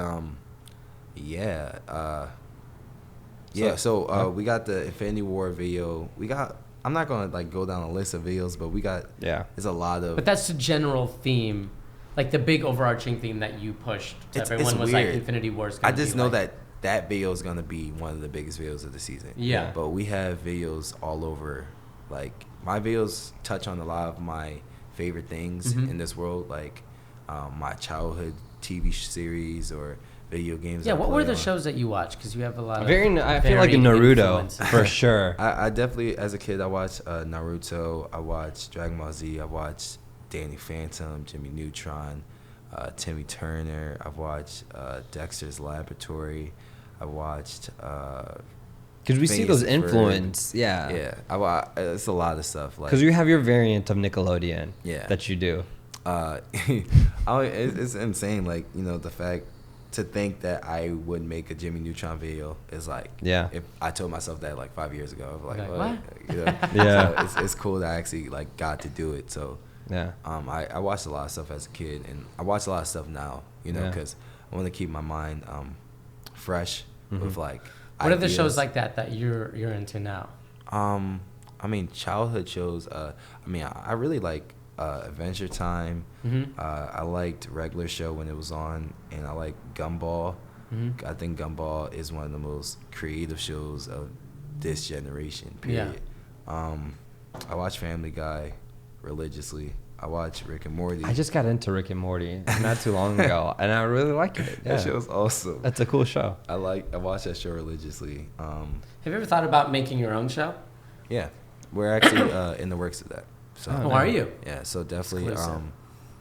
so we got the Infinity War video. I'm not gonna like go down a list of videos, but we got there's a lot of. But that's the general theme, like the big overarching theme that you pushed to everyone was weird. Like Infinity War's. I just know that video is gonna be one of the biggest videos of the season. Yeah. But we have videos all over, like. My videos touch on a lot of my favorite things in this world, like my childhood TV series or video games. Yeah, what were the shows that you watched? Because you have a lot of I feel like Naruto, for sure. I definitely, as a kid, I watched Naruto. I watched Dragon Ball Z. I watched Danny Phantom, Jimmy Neutron, Timmy Turner. I've watched Dexter's Laboratory. I watched... Because we see those influence, Yeah, it's a lot of stuff. Because you have your variant of Nickelodeon that you do. It's insane, like, the fact to think that I would make a Jimmy Neutron video is like, if I told myself that like 5 years ago, I was like, what? So it's cool that I actually like got to do it. So I watched a lot of stuff as a kid, and I watch a lot of stuff now, because I want to keep my mind fresh with like. What are the shows like that you're into now? I mean, childhood shows. I mean, I really like Adventure Time. I liked Regular Show when it was on, and I like Gumball. I think Gumball is one of the most creative shows of this generation. Period. Yeah. I watch Family Guy religiously. I watch Rick and Morty. I just got into Rick and Morty not too long ago, and I really like it. That show's awesome. That's a cool show. I watch that show religiously. Have you ever thought about making your own show? Yeah, we're actually in the works of that. So, are you? Yeah, so definitely,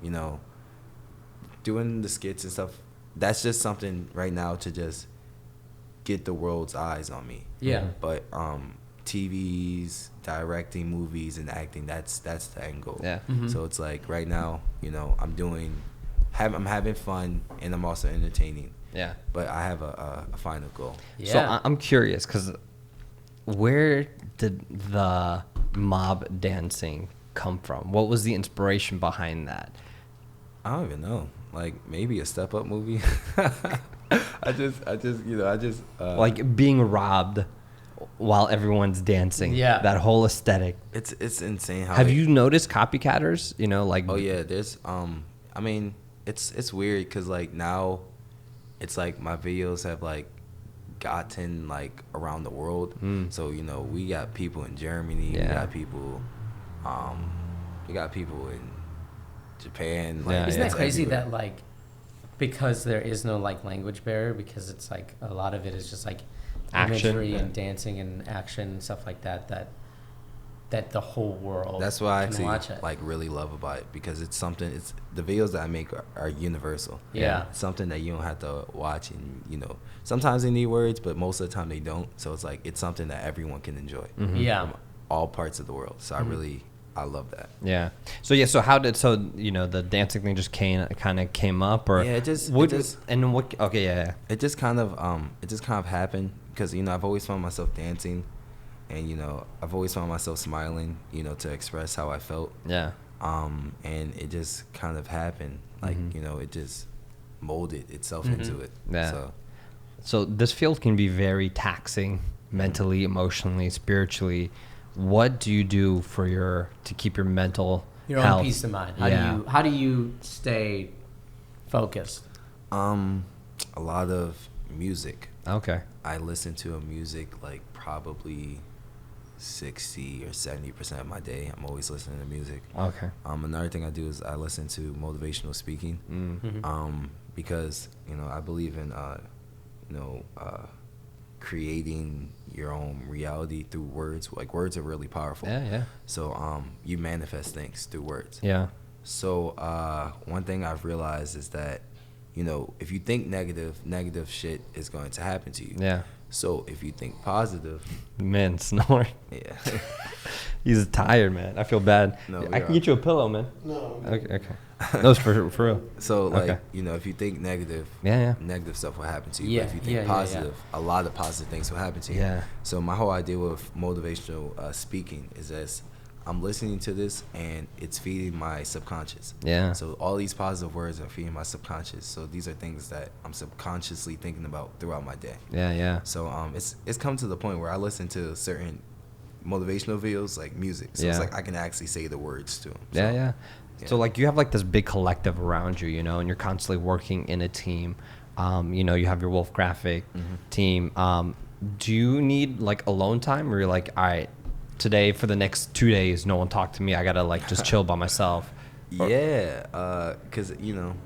you know, doing the skits and stuff. That's just something right now to just get the world's eyes on me. Yeah. But TVs, directing movies, and acting, that's the end goal. Yeah. So it's like right now, you know, I'm having fun, and I'm also entertaining. Yeah. But I have a final goal. Yeah. So I'm curious, because where did the mob dancing come from? What was the inspiration behind that? I don't even know. Like maybe a Step Up movie. I just like being robbed while everyone's dancing. Yeah. That whole aesthetic. It's insane how. Have you noticed copycatters? You know, like. Oh yeah, there's I mean, it's weird because like now, it's like my videos have like gotten like around the world. So you know we got people in Germany. Yeah. We got people in Japan. Like, isn't that crazy that like because there is no like language barrier, because it's like a lot of it is just like imagery and dancing and action and stuff like that the whole world. That's what I actually like really love about it, because it's something. It's the videos that I make are universal. Yeah, it's something that you don't have to watch, and you know sometimes they need words, but most of the time they don't. So it's like it's something that everyone can enjoy. Yeah, from all parts of the world. So I love that. Yeah. So how did you know the dancing thing just kind of came up, or it just okay yeah. It just kind of happened because you know I've always found myself dancing, and you know I've always found myself smiling, you know, to express how I felt. Yeah. And it just kind of happened, like you know it just molded itself into it. Yeah. So this field can be very taxing mentally, emotionally, spiritually. What do you do to keep your mental health? Own peace of mind? How do you stay focused? A lot of music. Okay. I listen to music like probably 60 or 70% of my day. I'm always listening to music. Okay. Another thing I do is I listen to motivational speaking. Because you know I believe in creating your own reality through words. Like words are really powerful. Yeah. So you manifest things through words. Yeah. So one thing I've realized is that, you know, if you think negative shit is going to happen to you. Yeah. So if you think positive, man, snoring. Yeah. He's tired, man. I feel bad. No, I can get you a pillow, man. No. Okay. No, it's for real. So like, you know, if you think negative, negative stuff will happen to you. Yeah. But if you think positive, a lot of positive things will happen to you. Yeah. So my whole idea with motivational speaking is that I'm listening to this and it's feeding my subconscious. Yeah. So all these positive words are feeding my subconscious. So these are things that I'm subconsciously thinking about throughout my day. Yeah. So it's come to the point where I listen to certain motivational videos like music. So it's like I can actually say the words to them. So, yeah. So like you have like this big collective around you, you know, and you're constantly working in a team. You know, you have your Wolf Graphic team. Do you need like alone time, or you're like, all right, today for the next 2 days, no one talk to me. I gotta like just chill by myself. Yeah, cause you know,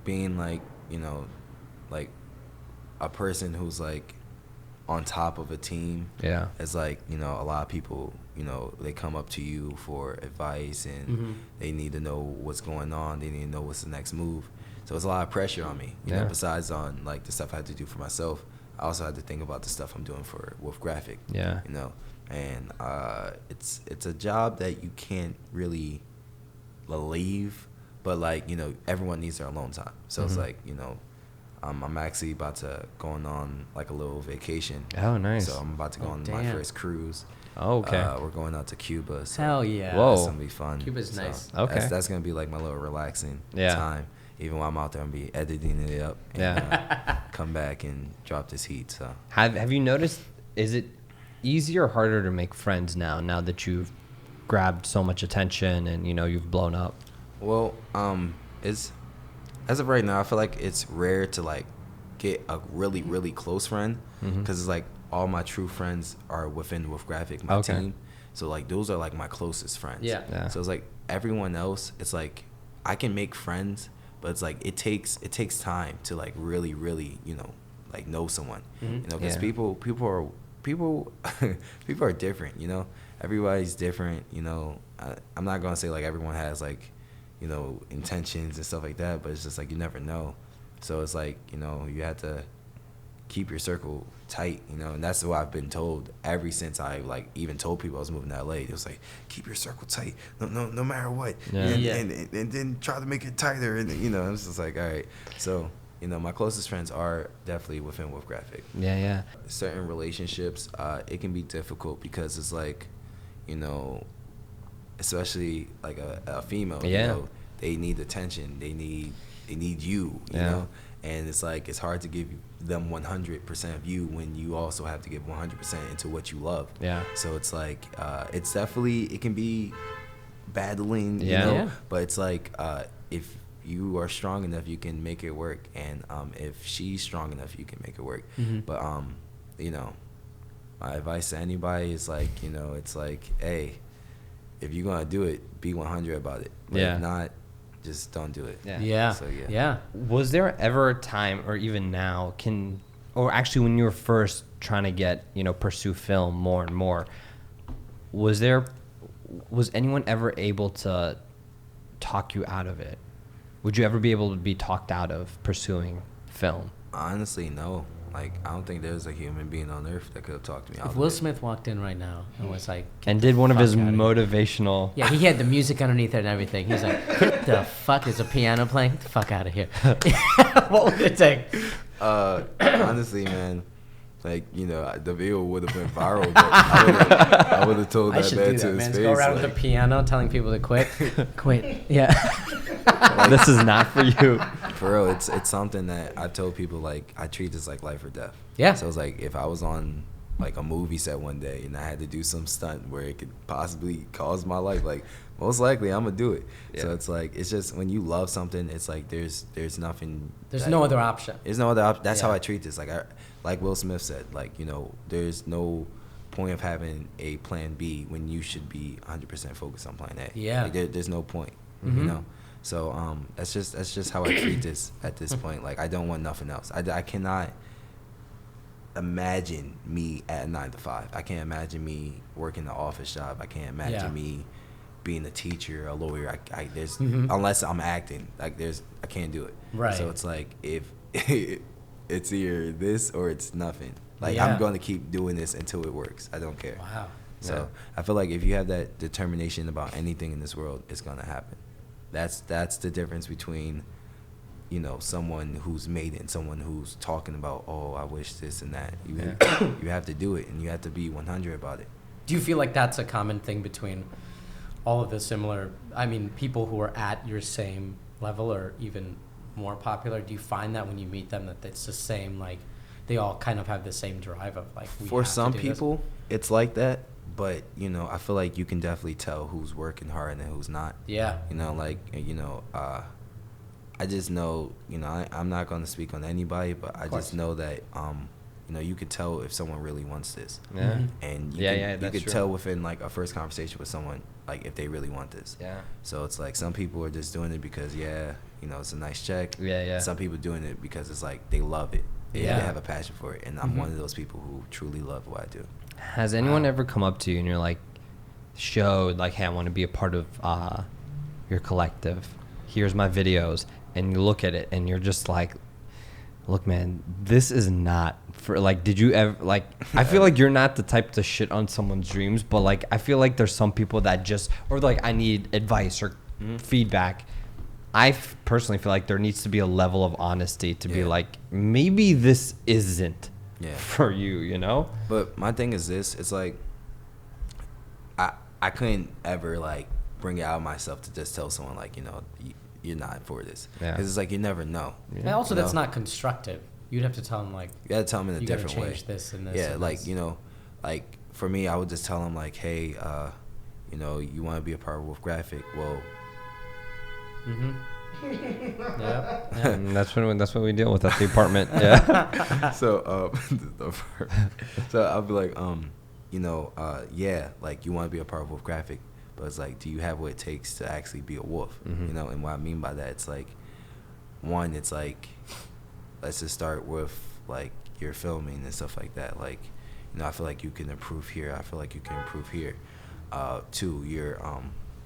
being like, you know, like a person who's like on top of a team. Yeah. It's like, you know, a lot of people, you know, they come up to you for advice and they need to know what's going on. They need to know what's the next move. So it's a lot of pressure on me. You know, besides on like the stuff I had to do for myself, I also had to think about the stuff I'm doing for Wolf Graphic. Yeah. You know, and it's a job that you can't really leave, but like, you know, everyone needs their alone time. So it's like, you know, I'm actually about to going on like a little vacation. Oh, nice. So I'm about to go on my first cruise. Oh, okay. We're going out to Cuba. So hell yeah. Whoa. That's gonna be fun. Cuba's nice. Okay. That's gonna be like my little relaxing time. Even while I'm out there, I'm be editing it up and come back and drop this heat. So have you noticed? Is it easier or harder to make friends now that you've grabbed so much attention and, you know, you've blown up? Well, it's, as of right now, I feel like it's rare to like get a really, really close friend, because it's like all my true friends are within Wolf Graphic, my team. So like those are like my closest friends. Yeah. So it's like everyone else, it's like I can make friends, but it's like it takes time to like really, really, you know, like know someone. You know, because people are different. You know, everybody's different. You know, I'm not gonna say like everyone has like, you know, intentions and stuff like that, but it's just like you never know. So it's like, you know, you have to keep your circle tight, you know, and that's what I've been told ever since I like even told people I was moving to LA. It was like, keep your circle tight, no matter what, and then try to make it tighter, and you know, it's just like, all right. So, you know, my closest friends are definitely within Wolf Graphic. Yeah. Certain relationships, it can be difficult because it's like, you know, especially like a female, you know, they need attention, they need you know, and it's like it's hard to give them 100% of you when you also have to give 100% into what you love. So it's like it's definitely, it can be battling, you know, but it's like if you are strong enough, you can make it work, and if she's strong enough, you can make it work. But you know, my advice to anybody is like, you know, it's like, hey, if you're gonna do it, be 100 about it. But if not, just don't do it. So, Was there ever a time, or even now, or actually when you were first trying to get, you know, pursue film more and more, was anyone ever able to talk you out of it? Would you ever be able to be talked out of pursuing film? Honestly, no. Like, I don't think there's a human being on earth that could have talked to me out of it. If Will Smith walked in right now and was like... And did one of his motivational... Yeah, he had the music underneath it and everything. He's like, what the fuck is a piano playing? Get the fuck out of here. What would it take? Honestly, man, like, you know, the video would have been viral, but I would have told that man to his face. Go around with a piano telling people to quit. Quit. Yeah. Like, this is not for you. For real, it's something that I told people, like, I treat this like life or death. Yeah. So it's like, if I was on like a movie set one day and I had to do some stunt where it could possibly cause my life, like, most likely I'm gonna do it. So it's like, it's just when you love something, it's like there's nothing. There's no other option. There's no other option. That's how I treat this. Like Will Smith said, like, you know, there's no point of having a plan B when you should be 100% focused on plan A. Yeah. Like, there's no point. You know. So that's just how I treat this at this point. Like, I don't want nothing else. I cannot imagine me at 9 to 5. I can't imagine me working an office job. I can't imagine me being a teacher, a lawyer. There's unless I'm acting, like, I can't do it. Right. So it's like, if it's either this or it's nothing. Like, I'm going to keep doing this until it works. I don't care. Wow. So I feel like if you have that determination about anything in this world, it's going to happen. That's the difference between, you know, someone who's made it and someone who's talking about, oh, I wish this and that. You have to do it, and you have to be 100 about it. Do you feel like that's a common thing between all of the similar, I mean, people who are at your same level or even more popular? Do you find that when you meet them that it's the same, like, they all kind of have the same drive of, like, for some people, it's like that. But, you know, I feel like you can definitely tell who's working hard and who's not. Yeah. You know, like, you know, I just know, you know, I'm not going to speak on anybody, but I just know that, you know, you could tell if someone really wants this. Yeah. And you could tell within, like, a first conversation with someone, like, if they really want this. Yeah. So it's like some people are just doing it because, you know, it's a nice check. Yeah. Some people doing it because it's like they love it. They have a passion for it. And I'm one of those people who truly love what I do. Has anyone ever come up to you and you're like, showed, like, hey, I want to be a part of your collective. Here's my videos. And you look at it and you're just like, look, man, this is not for, like, did you ever, like, I feel like you're not the type to shit on someone's dreams, but, like, I feel like there's some people that just, or, like, I need advice or feedback. I personally feel like there needs to be a level of honesty to be like, maybe this isn't for you, you know? But my thing is this, it's like, I couldn't ever, like, bring it out of myself to just tell someone, like, you know, you're not for this. Because it's like, you never know. And also, that's not constructive. You'd have to tell them, like, you got to tell them in a different way. You got to change this and this. Yeah, and like, this. you know, like, for me, I would just tell them like, hey, you know, you want to be a part of Wolf Graphic? Well. Yeah. And that's what we deal with at the apartment. Yeah. So I'll be like, you know, yeah, like you want to be a part of Wolf Graphic, but it's like, do you have what it takes to actually be a wolf? You know, and what I mean by that, it's like, one, it's like, let's just start with like your filming and stuff like that. Like, you know, I feel like you can improve here. I feel like you can improve here. Two, your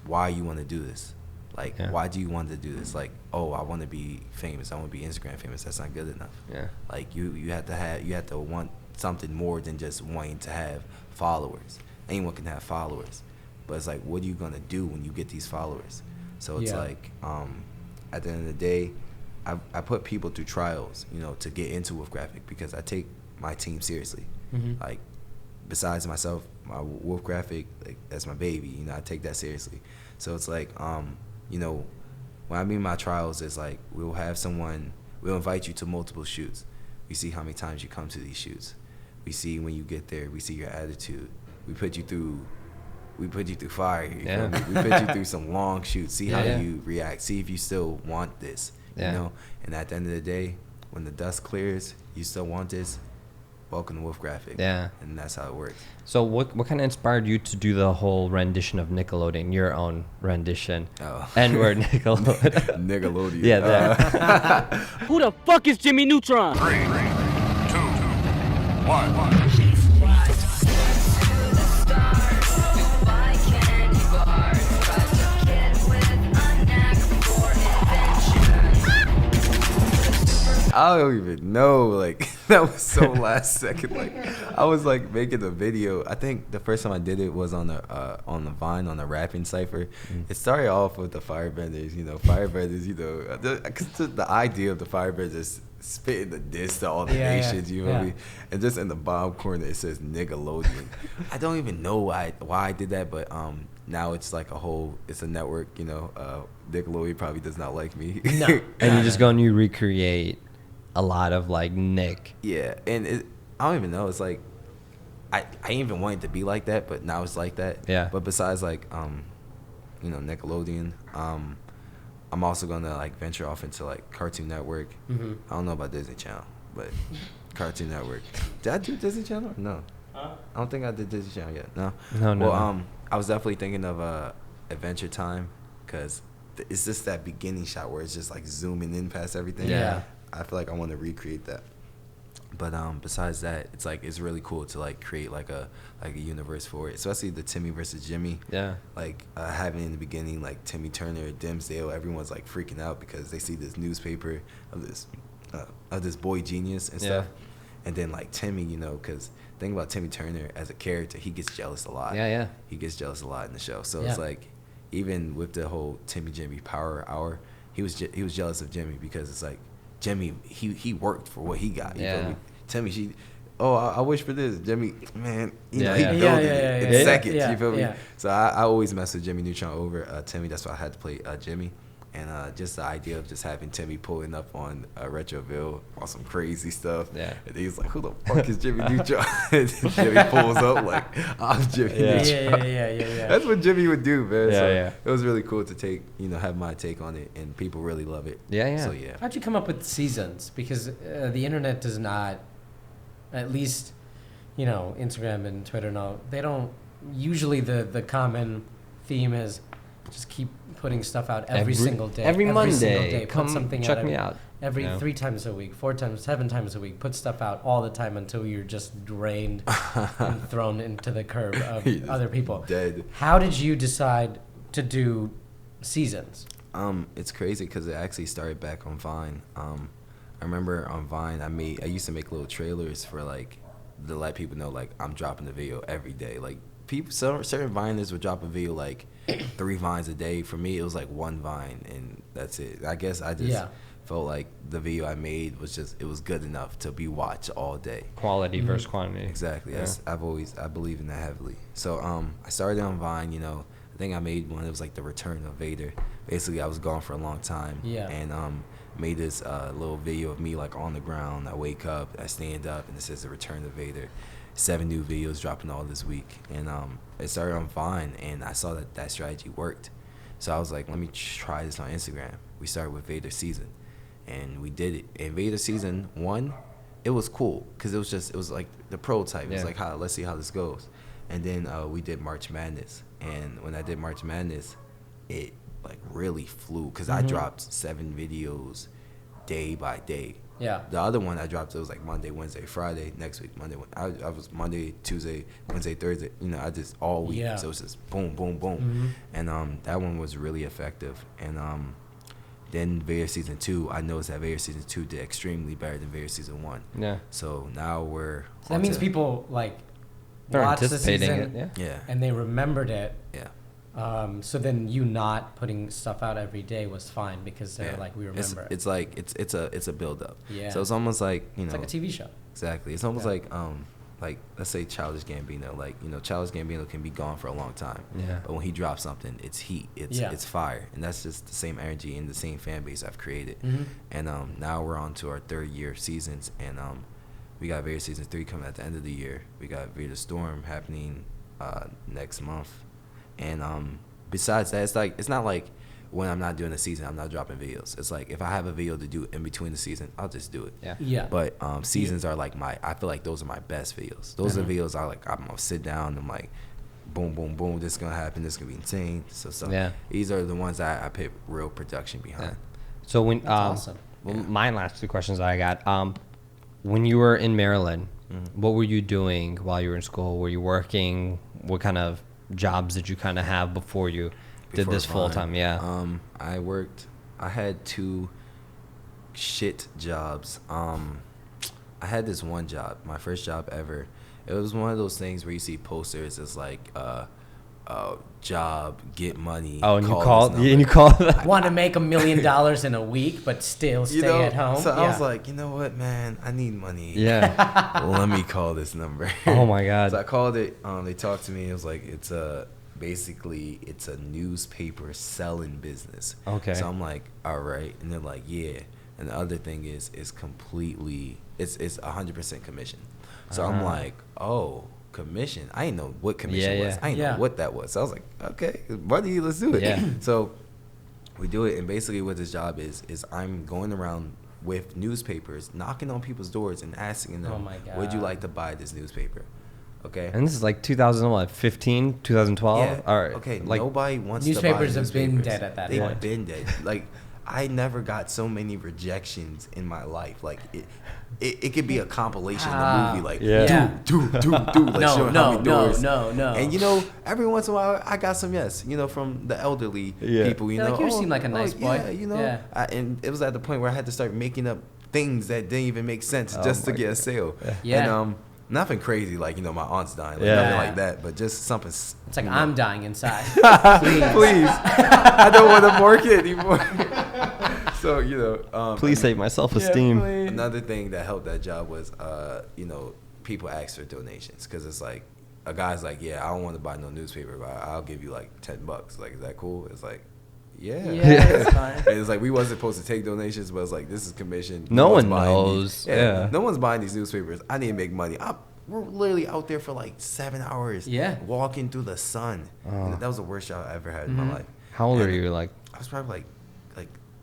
why you want to do this. Like, why do you want to do this? Like, oh, I want to be famous. I want to be Instagram famous. That's not good enough. Yeah. Like, you have to want something more than just wanting to have followers. Anyone can have followers, but it's like, what are you gonna do when you get these followers? So it's like, at the end of the day, I put people through trials, you know, to get into Wolf Graphic because I take my team seriously. Like, besides myself, my Wolf Graphic, like, that's my baby. You know, I take that seriously. So it's like, you know, when I mean my trials, it's like we'll invite you to multiple shoots. We see how many times you come to these shoots. We see when you get there. We see your attitude. We put you through fire. We put you through some long shoots. See how you react. See if you still want this. You know. And at the end of the day, when the dust clears, you still want this. Welcome to Wolf Graphic. Yeah. And that's how it works. So what kind of inspired you to do the whole rendition of Nickelodeon, your own rendition? Oh. N-word Nickelodeon. Nickelodeon. Yeah, that. Who the fuck is Jimmy Neutron? 3, 2, 1. I don't even know, like, that was so last second. Like, I was like making a video. I think the first time I did it was on the Vine, on the rapping cipher. It started off with the Firebenders, you know, because the idea of the Firebenders is spitting the diss to all the nations, you know me? And just in the bottom corner it says Nickelodeon. I don't even know why I did that, but now it's like it's a network, you know. Nickelodeon probably does not like me. No. And you just go and you recreate a lot of like Nick. Yeah, and I don't even know. It's like I ain't even wanted to be like that, but now it's like that. Yeah. But besides like you know, Nickelodeon, I'm also gonna like venture off into like Cartoon Network. I don't know about Disney Channel, but Cartoon Network. Did I do Disney Channel? No. I don't think I did Disney Channel yet. No. Well, I was definitely thinking of Adventure Time, because it's just that beginning shot where it's just like zooming in past everything. Yeah. I feel like I want to recreate that. But besides that, it's like it's really cool to like create like a universe for it, especially the Timmy versus Jimmy. Yeah. Like having in the beginning like Timmy Turner, Dimsdale, everyone's like freaking out because they see this newspaper of this boy genius and stuff. And then like Timmy, you know, because think about Timmy Turner as a character, he gets jealous a lot. Yeah. He gets jealous a lot in the show. So it's like, even with the whole Timmy Jimmy Power Hour, he was jealous of Jimmy because it's like Jimmy he worked for what he got. You feel me? Timmy, I wish for this. Jimmy, man, he built it in seconds. You feel me? So I always mess with Jimmy Neutron over Timmy. That's why I had to play Jimmy. And just the idea of just having Timmy pulling up on Retroville on some crazy stuff. Yeah. And he's like, who the fuck is Jimmy Neutron? And Jimmy pulls up like, I'm Jimmy Neutron. Yeah. That's what Jimmy would do, man. It was really cool to have my take on it, and people really love it. Yeah. So yeah. How'd you come up with seasons? Because the internet does not, at least, Instagram and Twitter and all, they don't, usually the common theme is just keep putting stuff out every single day. Every Monday. Single day. Put something check out me out. Every 3 times a week, 4 times, 7 times a week. Put stuff out all the time until you're just drained and thrown into the curb of other people. Dead. How did you decide to do seasons? It's crazy because it actually started back on Vine. I remember on Vine, I used to make little trailers for to let people know I'm dropping the video every day. Certain Viners would drop a video 3 vines a day. For me, it was 1 vine, and that's it. I guess I just felt like the video I made was it was good enough to be watched all day. Quality versus quantity. Exactly. Yeah. I believe in that heavily. So I started on Vine. I think I made one. It was the return of Vader. Basically, I was gone for a long time. Yeah. And made this little video of me on the ground. I wake up, I stand up, and it says the return of Vader. 7 new videos dropping all this week. And it started on Vine, and I saw that strategy worked. So I was like, let me try this on Instagram. We started with Vader season, and we did it. And Vader season 1, it was cool because it was like the prototype. It was like, let's see how this goes. And then we did March Madness, and when I did March Madness, it like really flew because I dropped 7 videos day by day. Yeah. The other one I dropped, it was like Monday, Wednesday, Friday. Next week, Monday. I was Monday, Tuesday, Wednesday, Thursday. I just all week. Yeah. So it was just boom, boom, boom. And that one was really effective. And then Vader season 2, I noticed that Vader season 2 did extremely better than Vader season 1. Yeah. So now So that means people like they're watched the anticipating season, yeah. and they remembered it. Yeah. So then you not putting stuff out every day was fine because they're like, we remember. It's like it's a build up. Yeah. So it's almost like it's like a TV show. Exactly. It's almost like let's say Childish Gambino. Like Childish Gambino can be gone for a long time. Yeah. But when he drops something, it's heat. It's fire, and that's just the same energy and the same fan base I've created. And now we're on to our 3rd year seasons, and we got Vader season 3 coming at the end of the year. We got Vader Storm happening next month. And besides that, it's not like when I'm not doing a season, I'm not dropping videos. It's like if I have a video to do in between the season, I'll just do it. Yeah. But seasons are like I feel like those are my best videos. Those are videos I'm gonna sit down and like, boom, boom, boom, this is gonna happen. This is gonna be insane. So these are the ones that I put real production behind. Yeah. So when awesome. Well, my last 2 questions I got. When you were in Maryland, what were you doing while you were in school? Were you working? What kind of jobs did you kind of have before you did this full time? Yeah. I had 2 shit jobs. I had this one job, my first job ever. It was one of those things where you see posters. It's like job, get money. Oh, and you called. Want to make $1 million in a week, but still stay at home. So I was like, you know what, man, I need money. Yeah. Let me call this number. Oh my God. So I called it. They talked to me. It was like it's a newspaper selling business. Okay. So I'm like, all right, and they're like, yeah. And the other thing is completely it's 100% commission. So I'm like, oh, commission. I didn't know what commission was. I didn't know what that was. So I was like, okay, buddy, let's do it. Yeah. So we do it, and basically what this job is I'm going around with newspapers, knocking on people's doors and asking them, oh my God, would you like to buy this newspaper? Okay. And this is like 2015, 2012? Yeah. All right. Okay, like, nobody wants to buy newspapers have been dead at that point. They've been dead. Like, I never got so many rejections in my life. Like, it could be a compilation in a movie. Like, dude. Like, showing how many doors. No. And, every once in a while, I got some yes, from the elderly people, They're like, you seem like a nice boy. Yeah, and it was at the point where I had to start making up things that didn't even make sense just to get a sale. Yeah. And, nothing crazy like, my aunt's dying. Like, nothing like that, but just something. It's like, I'm dying inside. Please. I don't want to work it anymore. So, please save my self-esteem. Another thing that helped that job was, people ask for donations. Because it's like, a guy's like, yeah, I don't want to buy no newspaper, but I'll give you like $10. Like, is that cool? It's like, yeah, it's fine. And it's like, we wasn't supposed to take donations, but it's like, this is commission. No one knows. Yeah. No one's buying these newspapers. I need to make money. We're literally out there for like 7 hours. Yeah. Walking through the sun. And that was the worst job I ever had in my life. How old are you? Like, I was probably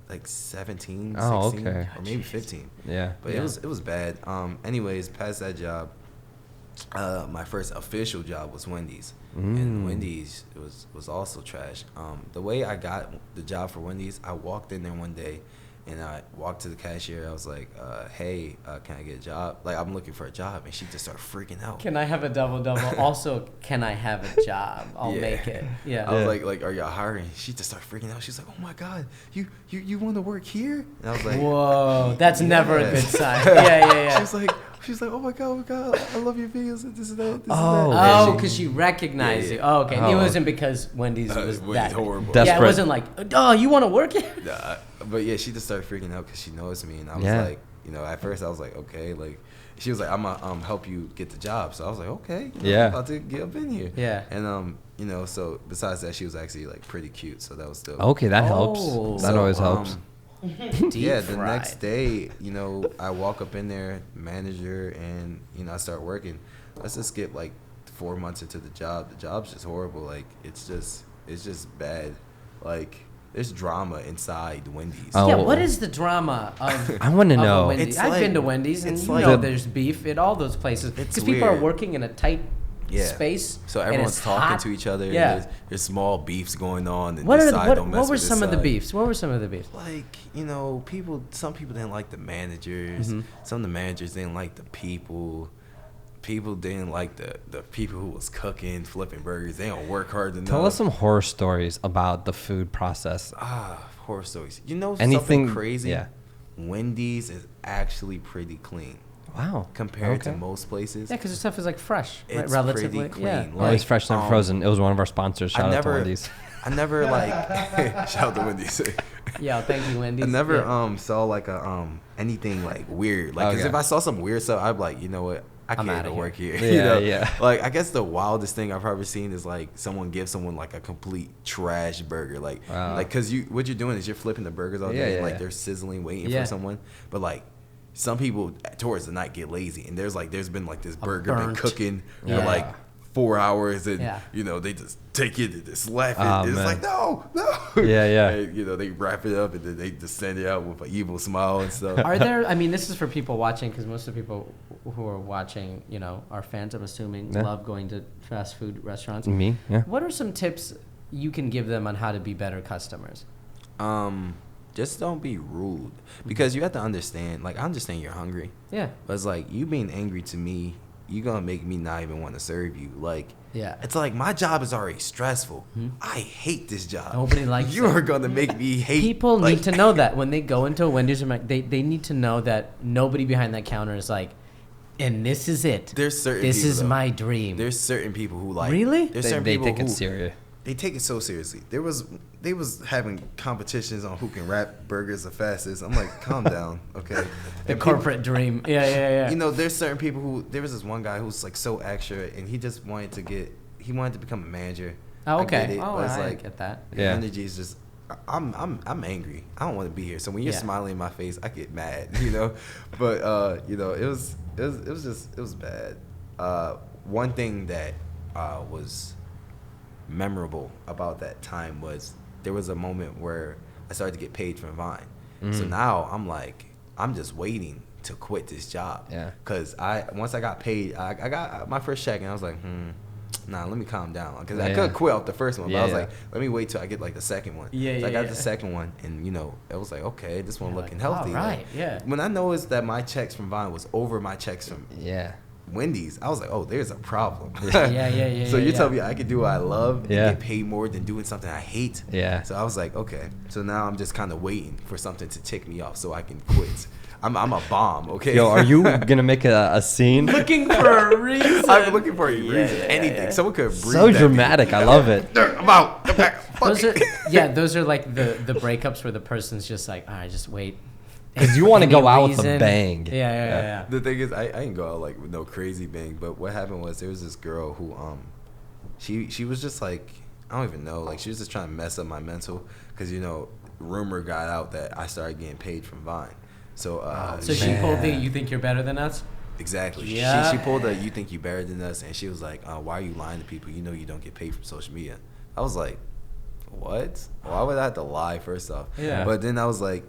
like 17, 16, okay. or maybe 15. Yeah. But it was bad. Anyways, past that job, my first official job was Wendy's. And Wendy's was also trash. The way I got the job for Wendy's, I walked in there one day, and I walked to the cashier. I was like, hey, can I get a job? Like, I'm looking for a job. And she just started freaking out. Can I have a double-double? Also, can I have a job? I'll make it. Yeah. I was like, are y'all hiring? She just started freaking out. She's like, oh, my God, you want to work here? And I was like, whoa, that's never a good sign. Yeah. She's like, oh my god, I love your videos and this and that. Oh, because she recognized you. Oh, okay. It wasn't because Wendy's was that horrible. Desperate. Yeah, it wasn't like, oh, you want to work here? Nah, but yeah, she just started freaking out because she knows me, and I was like, at first I was like, okay, like, she was like, I'm gonna help you get the job. So I was like, okay, I'm about to get up in here. Yeah. And so besides that, she was actually like pretty cute, so that was still okay. That helps. That always helps. The next day, I walk up in there, manager, and I start working. let's just skip like 4 months into the job. The job's just horrible. Like it's just bad. Like there's drama inside Wendy's. Oh. Yeah, what is the drama of? I want to know. I've been to Wendy's, and there's beef at all those places because people are working in a tight space. So everyone's talking to each other. Yeah. And there's small beefs going on. And what were some of the beefs? What were some of the beefs? Like, you know, some people didn't like the managers. Mm-hmm. Some of the managers didn't like the people. People didn't like the people who was cooking, flipping burgers. They don't work hard enough. Tell us some horror stories about the food process. Horror stories. You know Anything, something crazy? Yeah. Wendy's is actually pretty clean. Wow. Compared to most places. Yeah, because the stuff is like fresh, it's relatively pretty clean. Yeah. Like, it's fresh and frozen. It was one of our sponsors. Shout out to Wendy's. I never shout out to Wendy's. Yeah, thank you, Wendy's. I never saw like anything like weird. Like, cause if I saw some weird stuff, I'd be like, you know what? I can't even work here. Yeah, you know? yeah. Like, I guess the wildest thing I've ever seen is like someone give someone like a complete trash burger. Like, cause what you're doing is you're flipping the burgers all day, and like they're sizzling, waiting for someone. But like, some people towards the night get lazy, and there's been like this burger been cooking for like 4 hours, and you know they just take it and just slap it. It's like no. And, you know, they wrap it up and then they just send it out with an evil smile and stuff. Are there? I mean, this is for people watching, because most of the people who are watching, you know, are fans. I'm assuming love going to fast food restaurants. Me, yeah. What are some tips you can give them on how to be better customers? Just don't be rude, because you have to understand. Like, I understand you're hungry. Yeah. But it's like, you being angry to me, you gonna make me not even want to serve you. Like, it's like my job is already stressful. I hate this job. Nobody likes you are gonna make me hate. People need to know that when they go into a Wendy's, they need to know that nobody behind that counter is like, and this is it. There's certain. This is my dream. There's certain people who like. Really? There's certain they people take it serious. They take it so seriously. They was having competitions on who can wrap burgers the fastest. I'm like, calm down, okay? The corporate dream. Yeah. You know, there's certain people who. There was this one guy who's like so extra, and he just wanted to become a manager. Oh, okay. I get it, but it's I get that. The energy is just. I'm angry. I don't want to be here. So when you're smiling in my face, I get mad. You know, but you know, it was bad. One thing that was memorable about that time was there was a moment where I started to get paid from Vine. So now I'm like, I'm just waiting to quit this job. Yeah. Cause once I got paid, I got my first check, and I was like, nah, let me calm down. Cause I could quit off the first one, but I was like, let me wait till I get like the second one. So I got the second one, and you know, it was like, okay, this one looking healthy. All right, like, when I noticed that my checks from Vine was over my checks from Wendy's, I was like, oh, there's a problem. Yeah. So you tell me I could do what I love and get paid more than doing something I hate. Yeah. So I was like, okay. So now I'm just kind of waiting for something to tick me off so I can quit. I'm a bomb, okay? Yo, are you gonna make a scene? Looking for a reason. I'm looking for a reason. Anything. Someone could breathe. So dramatic. I love it. I'm out. I'm back. Those are like the breakups where the person's just like, all right, just wait. Because you want to go out with a bang. Yeah. The thing is, I didn't go out like with no crazy bang. But what happened was there was this girl who she was just like, I don't even know, like she was just trying to mess up my mental, because you know, rumor got out that I started getting paid from Vine. So she pulled the "you think you're better than us"? Exactly. Yeah. She pulled the "you think you better than us," and she was like, "Why are you lying to people? You know you don't get paid from social media." I was like, "What? Why would I have to lie?" First off, But then I was like,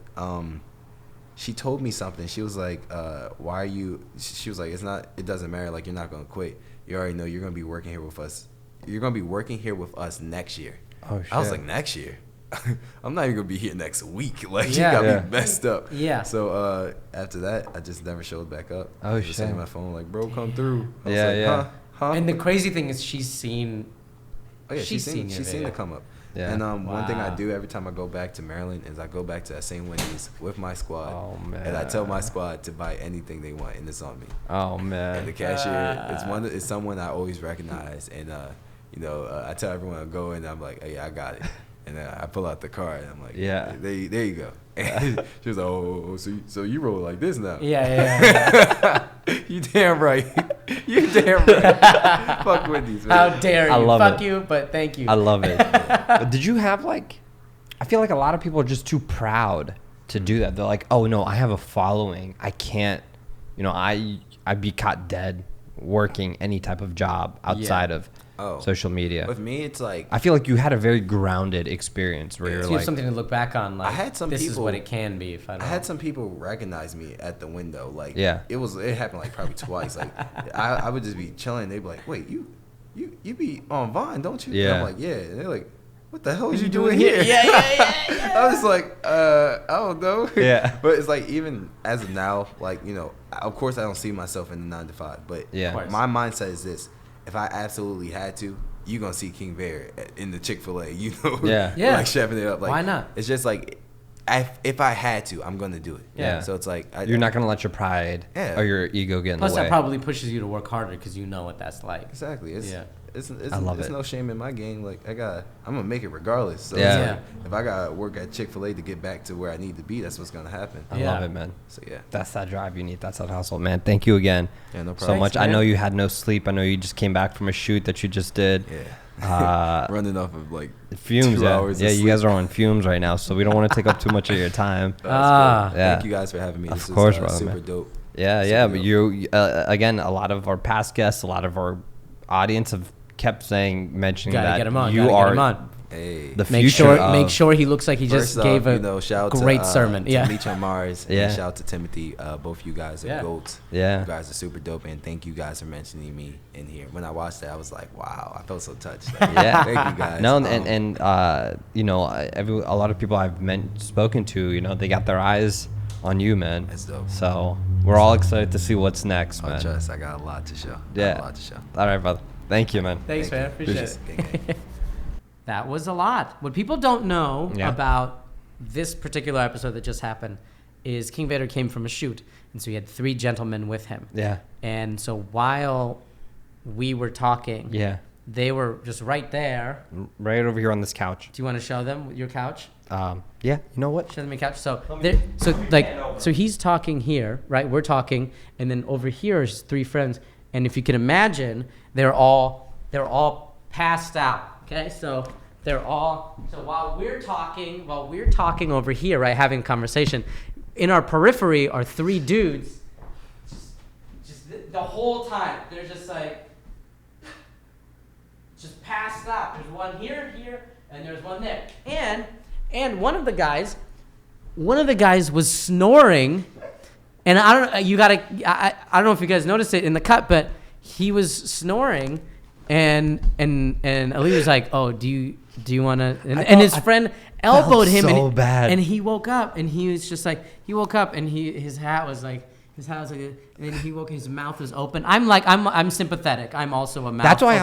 she told me something. She was like, "Why are you?" She was like, It doesn't matter. Like, you're not gonna quit. You already know you're gonna be working here with us. You're gonna be working here with us next year." Oh shit. I was like, next year? I'm not even gonna be here next week. Like, you got me messed up. Yeah. So after that, I just never showed back up. Oh shit. Just saying my phone like, bro, come through. I was like, huh? And the crazy thing is, she's seen. Oh yeah, she's seen the come up. Yeah. And one thing I do every time I go back to Maryland is I go back to that same Wendy's with my squad. Oh man. And I tell my squad to buy anything they want, and it's on me. Oh man. And the cashier is someone I always recognize, and you know, I tell everyone I go in, I'm like, oh yeah, I got it. And then I pull out the card, and I'm like, there you go. And she was like, oh, so you roll like this now? Yeah. You damn right. You damn right. Fuck Wendy's, man. How dare you? I love Fuck it. you, but thank you. I love it. Did you have like, I feel like a lot of people are just too proud to do that. They're like, oh no, I have a following. I can't, you know, I'd be caught dead working any type of job outside of social media. With me, it's like I feel like you had a very grounded experience where you're you like have something to look back on. Like, I had some this people, is what it can be. If I had some people recognize me at the window. Like, yeah, it happened like probably twice. Like, I would just be chilling. They'd be like, "Wait, you be on Vine, don't you?" Yeah. And I'm like, "Yeah." And they're like, "What the hell are you doing here?" Yeah. I was like, I don't know. Yeah. But it's like, even as of now, like, of course I don't see myself in the 9 to 5, but my mindset is this: if I absolutely had to, you're gonna see King Vader in the Chick-fil-A, Yeah. like chefing it up. Like, why not? It's just like, if I had to, I'm gonna do it. Yeah. So it's like you're not gonna let your pride or your ego get in the way. Plus, that probably pushes you to work harder because you know what that's like. Exactly. It's I love it's it. no shame in my game. Like, I'm gonna make it regardless. So Yeah. it's like, if I gotta work at Chick-fil-A to get back to where I need to be, that's what's gonna happen. I love it, man. So yeah, that's that drive you need. That's that hustle, man. Thank you again. Yeah, no So problem. much. Thanks, I know man. you had no sleep. I know you just came back from a shoot that you just did. Yeah. Running off of like fumes. 2 hours. Yeah, of you sleep. guys are on fumes right now, so we don't want to take up too much of your time. Yeah. Yeah. Thank you guys for having me. This Of course, is brother, super man. dope. Yeah, but dope. you again, a lot of our past guests, a lot of our audience have kept mentioning Gotta that get him on. you gotta are get him on. Hey. the Make future. make sure he looks like he just gave a shout great to, sermon. To Yeah. Micho Mars. Yeah. And shout out to Timothy. Both you guys are goats. Yeah. You guys are super dope, and thank you guys for mentioning me in here. When I watched that, I was like, wow, I felt so touched. Like, Yeah. Thank you guys. No, and a lot of people I've spoken to, they got their eyes on you, man. That's dope. So we're all excited to see what's next, man. Trust, I got a lot to show. Yeah. All right, brother. Thank you, man. Thanks, man. Appreciate it. it. That was a lot. What people don't know about this particular episode that just happened is King Vader came from a shoot, and so he had 3 gentlemen with him. Yeah. And so while we were talking, they were just right there. Right over here on this couch. Do you want to show them your couch? Yeah. You know what? Show them your couch. So he's talking here, right? We're talking, and then over here is 3 friends, and if you can imagine, they're all passed out. Okay, so while we're talking over here, right, having a conversation, in our periphery are 3 dudes. Just the whole time they're just like, just passed out. There's one here, and there's one there, and one of the guys was snoring, and I don't know if you guys noticed it in the cut, but he was snoring. And Ali was like, "Oh, do you want to?" And his friend elbowed him, so bad. And he woke up, and he was just like, and his hat was like, and then he woke, his mouth was open. I'm sympathetic. I'm also a mouth. That's why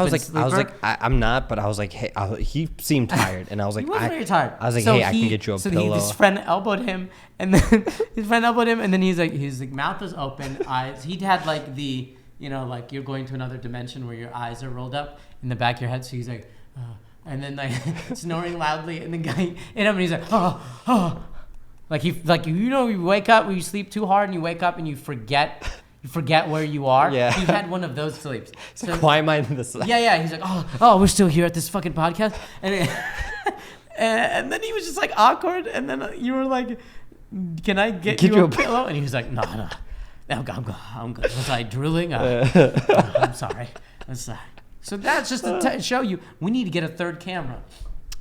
I'm not, but I was like, hey, he seemed tired, and I was like, he wasn't very tired. I was like, hey, I can get you a pillow. His friend elbowed him, and then he's like, mouth was open, eyes. He'd had like the. Like you're going to another dimension where your eyes are rolled up in the back of your head. So he's like, and then like snoring loudly, and the guy hit him, and he's like, oh. You wake up when you sleep too hard, and you wake up and you forget where you are. Yeah. He had one of those sleeps. So why am I in this? Yeah. He's like, oh, we're still here at this fucking podcast, and then he was just like awkward, and then you were like, can I get you a pillow? And he was like, no. I'm good. Was I drooling? I'm sorry. So that's just to show you, we need to get a 3rd camera.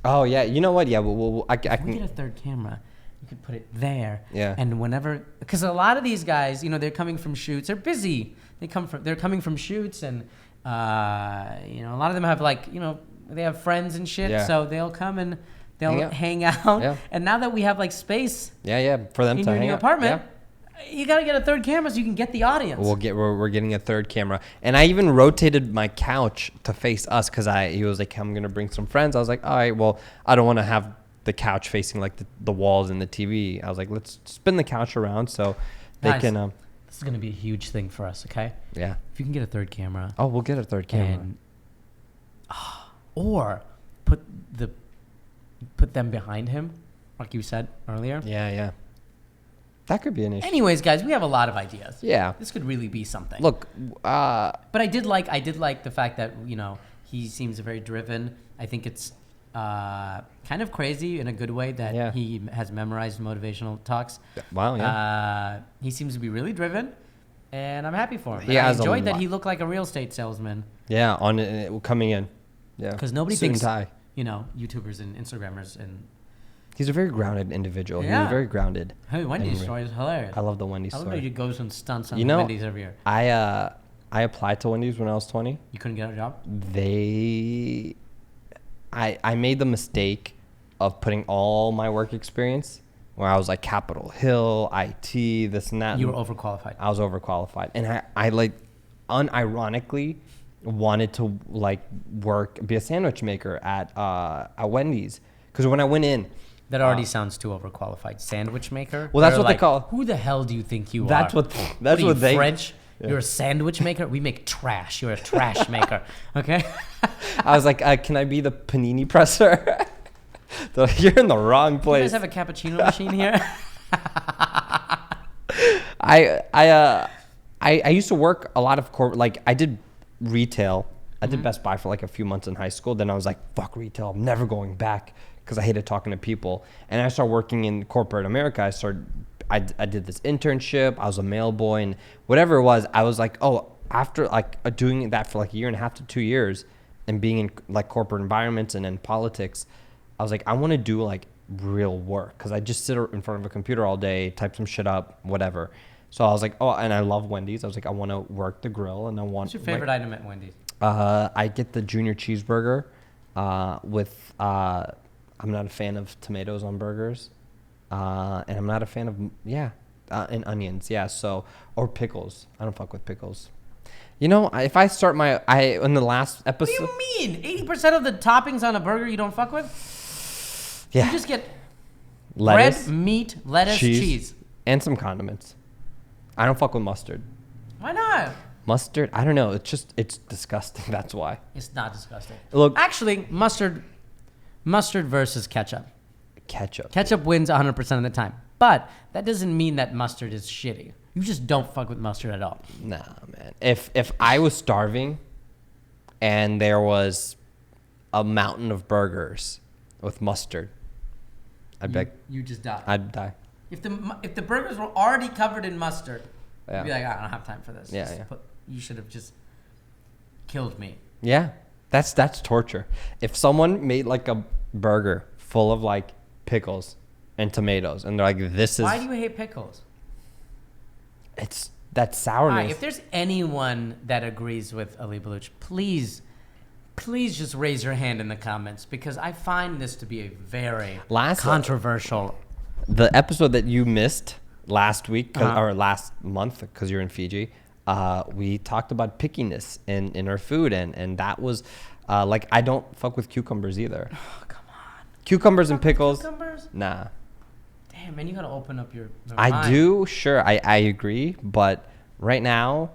Oh, yeah. You know what? Yeah, I can get a 3rd camera. You could put it there. Yeah. And whenever, because a lot of these guys, they're coming from shoots. They're busy. They're coming from shoots, and a lot of them have they have friends and shit. Yeah. So they'll come and they'll hang out. Yeah. And now that we have like space. Yeah. For them in to your hang new out. apartment. Yeah. You gotta get a 3rd camera so you can get the audience. We're getting a 3rd camera, and I even rotated my couch to face us because he was like, I'm gonna bring some friends. I was like, all right, well, I don't want to have the couch facing like the walls and the TV. I was like, let's spin the couch around so they can. This is gonna be a huge thing for us, okay? Yeah. If you can get a 3rd camera. Oh, we'll get a 3rd camera. Or put them behind him, like you said earlier. Yeah. That could be an issue. Anyways, guys, we have a lot of ideas. Yeah. This could really be something. Look, but I did like the fact that, he seems very driven. I think it's kind of crazy in a good way that he has memorized motivational talks. Wow, yeah. He seems to be really driven. And I'm happy for him. He I enjoyed that he looked like a real estate salesman. Yeah, coming in. Yeah. Because nobody thinks, YouTubers and Instagrammers and... He's a very grounded individual. Yeah. He's very grounded. Hey, Wendy's story is hilarious. I love the Wendy's story. I love that you go some stunts on Wendy's every year. I applied to Wendy's when I was 20. You couldn't get a job? I made the mistake of putting all my work experience where I was like Capitol Hill, IT, this and that. You were overqualified. I was overqualified. And I like unironically wanted to like be a sandwich maker at Wendy's. Because when I went in, that already sounds too overqualified. Sandwich maker? Well, that's what they call. Who the hell do you think you are? That's what they. French? Yeah. You're a sandwich maker? We make trash. You're a trash maker. Okay? I was like, can I be the panini presser? Like, you're in the wrong place. You guys have a cappuccino machine here? I used to work a lot of corporate. Like I did retail. I did Best Buy for like a few months in high school. Then I was like, fuck retail. I'm never going back. Because I hated talking to people. And I started working in corporate America. I did this internship. I was a mail boy and whatever it was. I was like, after like doing that for like a year and a half to 2 years and being in like corporate environments and in politics, I was like, I want to do like real work. Because I just sit in front of a computer all day, type some shit up, whatever. So I was like, and I love Wendy's. I was like, I want to work the grill and I want. What's your favorite item at Wendy's? I get the junior cheeseburger with... I'm not a fan of tomatoes on burgers, and I'm not a fan of and onions. Yeah, or pickles. I don't fuck with pickles. If I start in the last episode. What do you mean? 80% of the toppings on a burger you don't fuck with? Yeah. You just get lettuce, bread, meat, lettuce, cheese, and some condiments. I don't fuck with mustard. Why not? Mustard? I don't know. It's disgusting. That's why. It's not disgusting. Look, actually, mustard versus ketchup. Ketchup wins 100% of the time. But that doesn't mean that mustard is shitty. You just don't fuck with mustard at all. Nah, man. If I was starving and there was a mountain of burgers with mustard, you just die. I'd die. If the burgers were already covered in mustard, you'd be like, I don't have time for this. Yeah. You should have just killed me. Yeah. That's torture. If someone made like a burger full of like pickles and tomatoes and they're like, this is... Why do you hate pickles? It's that sourness. All right, if there's anyone that agrees with Ali Baluch, please just raise your hand in the comments because I find this to be a very controversial... The episode that you missed last week or last month because you're in Fiji... we talked about pickiness in our food, and that was like I don't fuck with cucumbers either. Oh, come on. Cucumbers and pickles. Cucumbers? Nah. Damn, man, you gotta open up your I mind. do, sure. I agree, but right now,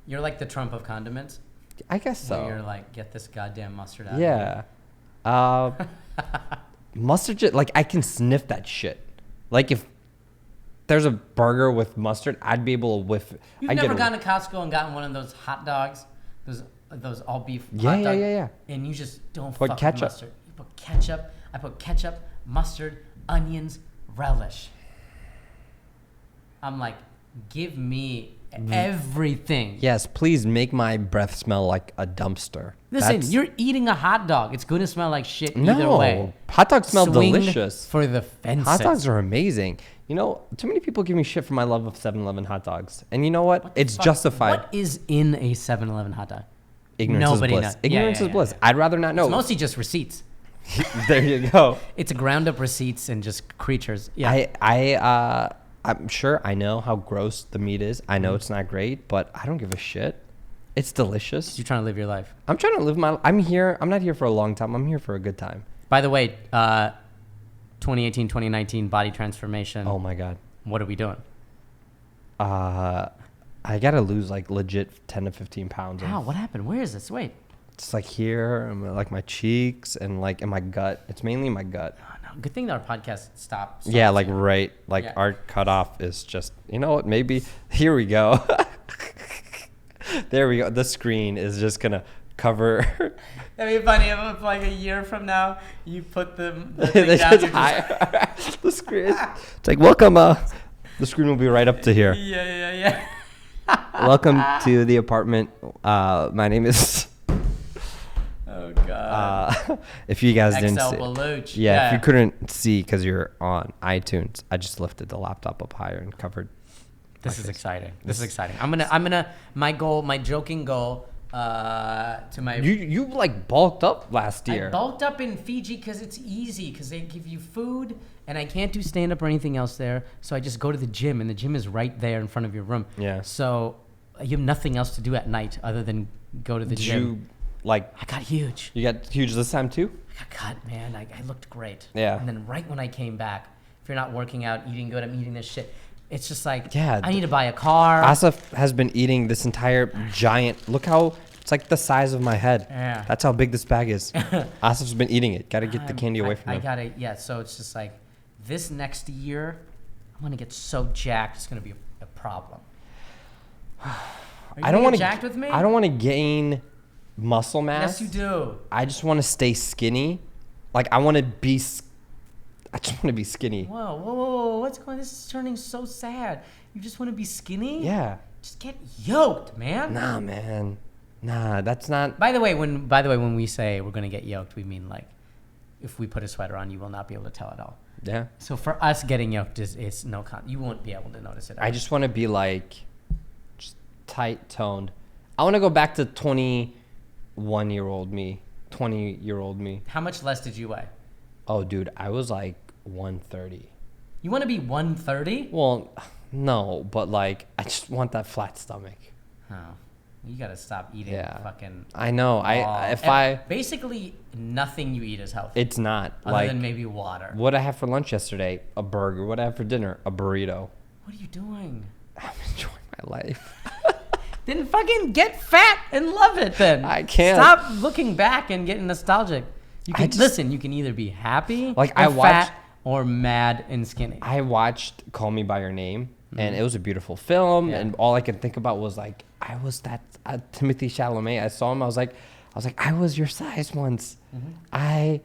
you're like the Trump of condiments. I guess so. Where you're like, get this goddamn mustard out. Yeah. Mustard, like I can sniff that shit. Like if there's a burger with mustard, I'd be able to whiff it. You've never gone to Costco and gotten one of those hot dogs, those all beef hot dogs, yeah. And you just don't put fuck ketchup. with mustard. You put ketchup. I put ketchup, mustard, onions, relish. I'm like, give me everything. Yes, please make my breath smell like a dumpster. Listen, you're eating a hot dog. It's going to smell like shit either way. Hot dogs smell Swing delicious. For the fences. Hot dogs are amazing. Too many people give me shit for my love of 7-Eleven hot dogs. And you know what? It's justified. What is in a 7-Eleven hot dog? Ignorance is bliss. Knows. Ignorance is bliss. I'd rather not know. It's mostly just receipts. There you go. It's a ground up receipts and just creatures. Yeah. I'm sure I know how gross the meat is. I know it's not great, but I don't give a shit. It's delicious. You're trying to live your life. I'm trying to live my life. I'm here. I'm not here for a long time. I'm here for a good time. By the way, 2018, 2019 body transformation. Oh my God. What are we doing? I got to lose like legit 10 to 15 pounds. How? What happened? Where is this? Wait. It's like here, and like my cheeks and like in my gut. It's mainly my gut. Oh, no. Good thing that our podcast stopped. Yeah, like right. Like our cutoff is just, you know what? Maybe here we go. There we go. The screen is just going to cover. That'd be funny if like a year from now you put the thing down. The screen. It's like, welcome. The screen will be right up to here. Yeah. Welcome to the apartment. My name is... Oh, God. If you guys didn't XL see... Baluch. Yeah, if you couldn't see because you're on iTunes, I just lifted the laptop up higher and covered... This is exciting. This is exciting. I'm gonna. My joking goal. To my. You like bulked up last year. I bulked up in Fiji because it's easy because they give you food and I can't do stand up or anything else there. So I just go to the gym and the gym is right there in front of your room. Yeah. So you have nothing else to do at night other than go to the gym. I got huge. You got huge this time too? I got cut, man. I looked great. Yeah. And then right when I came back, if you're not working out, eating good, I'm eating this shit. It's just like, yeah, I need to buy a car. Asif has been eating this entire giant, look how, it's like the size of my head. Yeah. That's how big this bag is. Asif's been eating it. Got to get the candy away from him. So it's just like, this next year, I'm going to get so jacked, it's going to be a problem. I don't want to jacked with me? I don't want to gain muscle mass. Yes, you do. I just want to stay skinny. Like, I want to be I just want to be skinny. Whoa. What's going on? This is turning so sad. You just want to be skinny? Yeah. Just get yoked, man. Nah, man. Nah, that's not... By the way, when we say we're going to get yoked, we mean like, if we put a sweater on, you will not be able to tell at all. Yeah. So for us, getting yoked is no you won't be able to notice it. I just want to be like, just tight toned. I want to go back to 21-year-old me, 20-year-old me. How much less did you weigh? Oh, dude, I was like 130. You want to be 130? Well, no, but like, I just want that flat stomach. Oh, you gotta stop eating fucking. I know. Basically nothing you eat is healthy. It's not. Other than maybe water. What I have for lunch yesterday? A burger. What I have for dinner? A burrito. What are you doing? I'm enjoying my life. Then fucking get fat and love it then. I can't. Stop looking back and getting nostalgic. You can listen. You can either be happy, fat, or mad and skinny. I watched Call Me by Your Name, and it was a beautiful film. Yeah. And all I could think about was like, I was that Timothy Chalamet. I saw him. I was like, I was your size once. Mm-hmm. I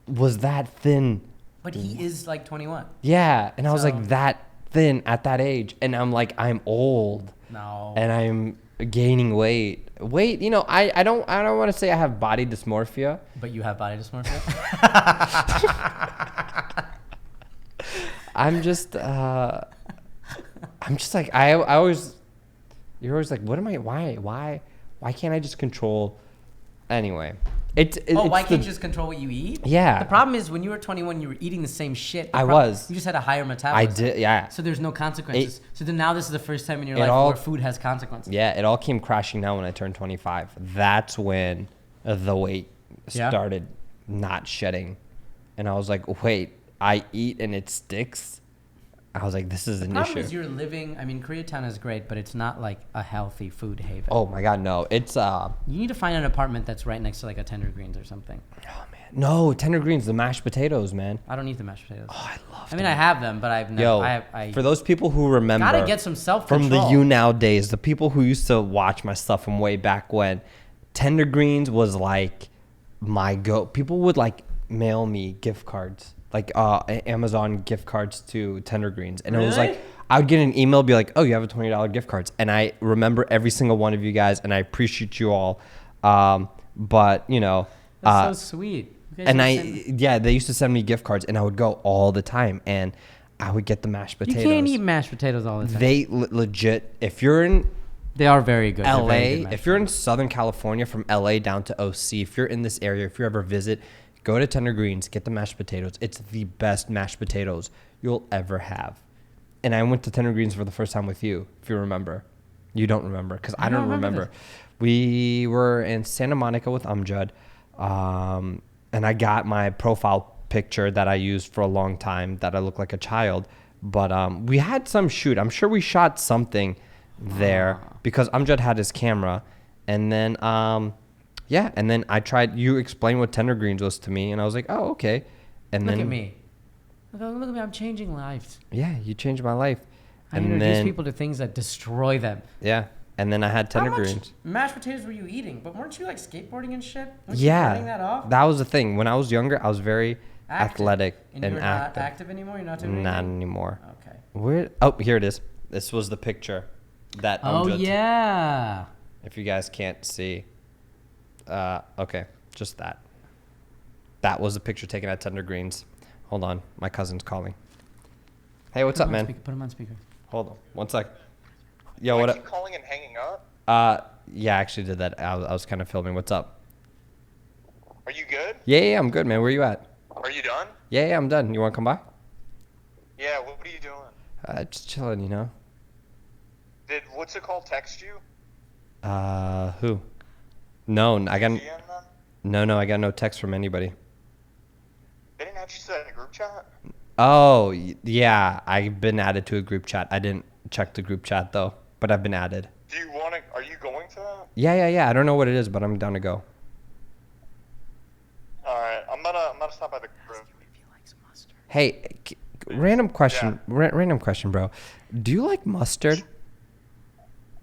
was that thin. But he is like 21. Yeah, and I was like that thin at that age, and I'm like, I'm old. No. And I'm gaining weight. You know, I don't want to say I have body dysmorphia. But you have body dysmorphia? I'm just like, I always, you're always like, what am I, why can't I just control, anyway. Why can't you just control what you eat? Yeah. The problem is when you were 21, you were eating the same shit. I was. You just had a higher metabolism. I did, yeah. So there's no consequences. So then now this is the first time in your life where food has consequences. Yeah, it all came crashing down when I turned 25. That's when the weight started not shedding. And I was like, wait, I eat and it sticks? I was like, this is an issue. The problem is you're living, I mean, Koreatown is great, but it's not like a healthy food haven. Oh my God, no. It's You need to find an apartment that's right next to like a Tender Greens or something. Oh man. No, Tender Greens, the mashed potatoes, man. I don't eat the mashed potatoes. Oh, I love them. I mean, I have them, but I've never. For those people who remember. Gotta get some self-control. From the You Now days, the people who used to watch my stuff from way back when, Tender Greens was like my go. People would like mail me gift cards. Like Amazon gift cards to Tender Greens. And it was like, I would get an email, be like, oh, you have a $20 gift cards. And I remember every single one of you guys, and I appreciate you all. But, you know. That's so sweet. And they used to send me gift cards, and I would go all the time. And I would get the mashed potatoes. You can't eat mashed potatoes all the time. They legit, if you're in They are very good. LA, if you're in Southern California, from LA down to OC, if you're in this area, if you ever visit, go to Tender Greens, get the mashed potatoes. It's the best mashed potatoes you'll ever have. And I went to Tender Greens for the first time with you, if you remember. You don't remember, because I don't remember. We were in Santa Monica with Amjad, and I got my profile picture that I used for a long time that I look like a child. But we had some shoot. I'm sure we shot something there because Amjad had his camera. And then... and then I tried, you explained what Tender Greens was to me, and I was like, oh, okay. And Look at me. Look at me, I'm changing lives. Yeah, you changed my life. I introduce people to things that destroy them. Yeah, and then I had Tender Greens. How much mashed potatoes were you eating? But weren't you like skateboarding and shit? Weren't you cutting that off? That was the thing. When I was younger, I was very athletic and you're active. Not active anymore? You're not doing anything? Not anymore. Okay. Oh, here it is. This was the picture. That yeah. If you guys can't see. Okay, just that. That was a picture taken at Tender Greens. Hold on, my cousin's calling. Hey, what's up, man? Put him on speaker. Hold on, 1 sec. Yo, what up? Are you calling and hanging up? Yeah, I actually did that. I was kind of filming. What's up? Are you good? Yeah, I'm good, man. Where you at? Are you done? Yeah, I'm done. You want to come by? Yeah, what are you doing? Just chilling, you know. Did what's it called text you? Who? No, I got DM them? no, I got no text from anybody. They didn't have you set in a group chat? Oh, yeah, I've been added to a group chat. I didn't check the group chat though, but I've been added. Do you want to? Are you going to that? Yeah. I don't know what it is, but I'm down to go. All right, I'm gonna stop by the group. Hey, random question, random question, bro. Do you like mustard?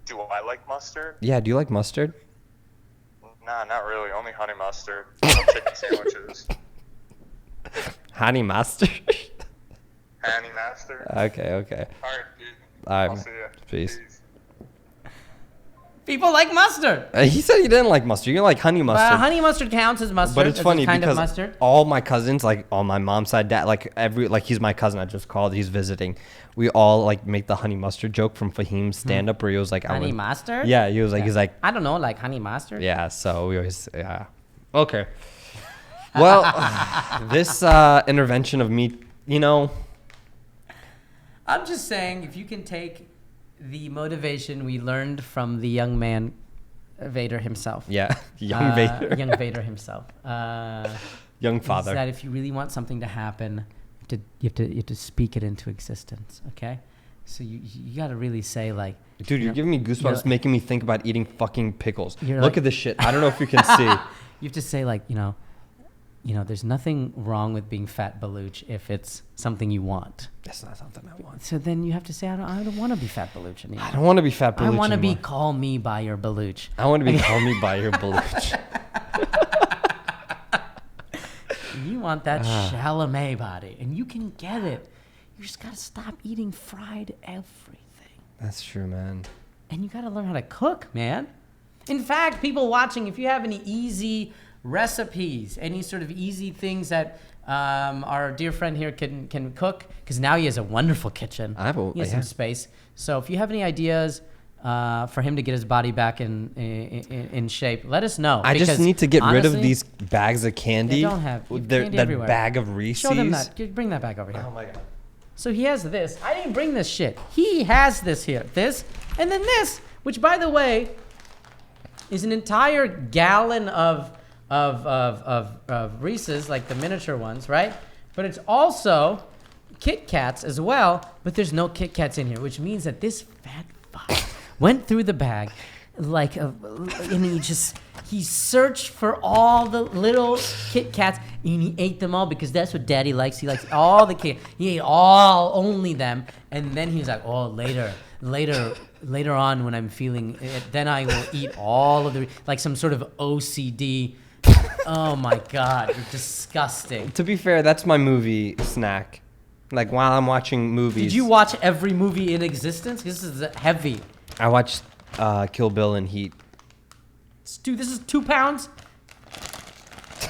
Do I like mustard? Yeah, do you like mustard? Nah, not really. Only honey mustard. Some chicken sandwiches. Honey mustard? Honey mustard. Okay. All right, dude. All right, I'll see you. peace. People like mustard. He said he didn't like mustard. You like honey mustard. Honey mustard counts as mustard. But it's funny kind because of mustard. all my cousins, like on my mom's side, dad, like he's my cousin. I just called. He's visiting. We all like make the honey mustard joke from Fahim's stand up where he was like, Honey mustard? Yeah, he was like, he's like, I don't know, like honey mustard? yeah. So we always, yeah. Okay. Well, this intervention of me, you know. I'm just saying, if you can take the motivation we learned from the young man, Vader himself. Yeah, young Vader. Young Vader himself. Young father. Is that if you really want something to happen, you have to speak it into existence, okay? So you got to really say like... Dude, you're giving me goosebumps, making me think about eating fucking pickles. Look like, at this shit. I don't know if you can see. You have to say like, you know, there's nothing wrong with being fat baluch if it's something you want. That's not something I want. So then you have to say, I don't want to be fat baluch anymore. I don't want to be fat baluch I want to be anymore. call me by your baluch. I want to be call me by your baluch. You want that Chalamet body, and you can get it. You just got to stop eating fried everything. That's true, man. And you got to learn how to cook, man. In fact, people watching, if you have any easy recipes, any sort of easy things that our dear friend here can cook, because now he has a wonderful kitchen. He has some space. So if you have any ideas for him to get his body back in shape, let us know. I just need to get rid of these bags of candy. They don't have candy everywhere. Bag of Reese's. Show them that. Bring that back over here. Oh my god. So he has this. I didn't bring this shit. He has this here. This, and then this, which by the way, is an entire gallon of Reese's, like the miniature ones, right? But it's also Kit Kats as well, but there's no Kit Kats in here, which means that this fat fuck went through the bag and he searched for all the little Kit Kats and he ate them all because that's what daddy likes. He likes all the Kit. He ate only them, and then he was like, oh, later on when I'm feeling it, then I will eat all of the, like some sort of OCD. Oh my God, you're disgusting. To be fair, that's my movie snack. Like while I'm watching movies. Did you watch every movie in existence? This is heavy. I watched Kill Bill and Heat. Dude, this is 2 pounds.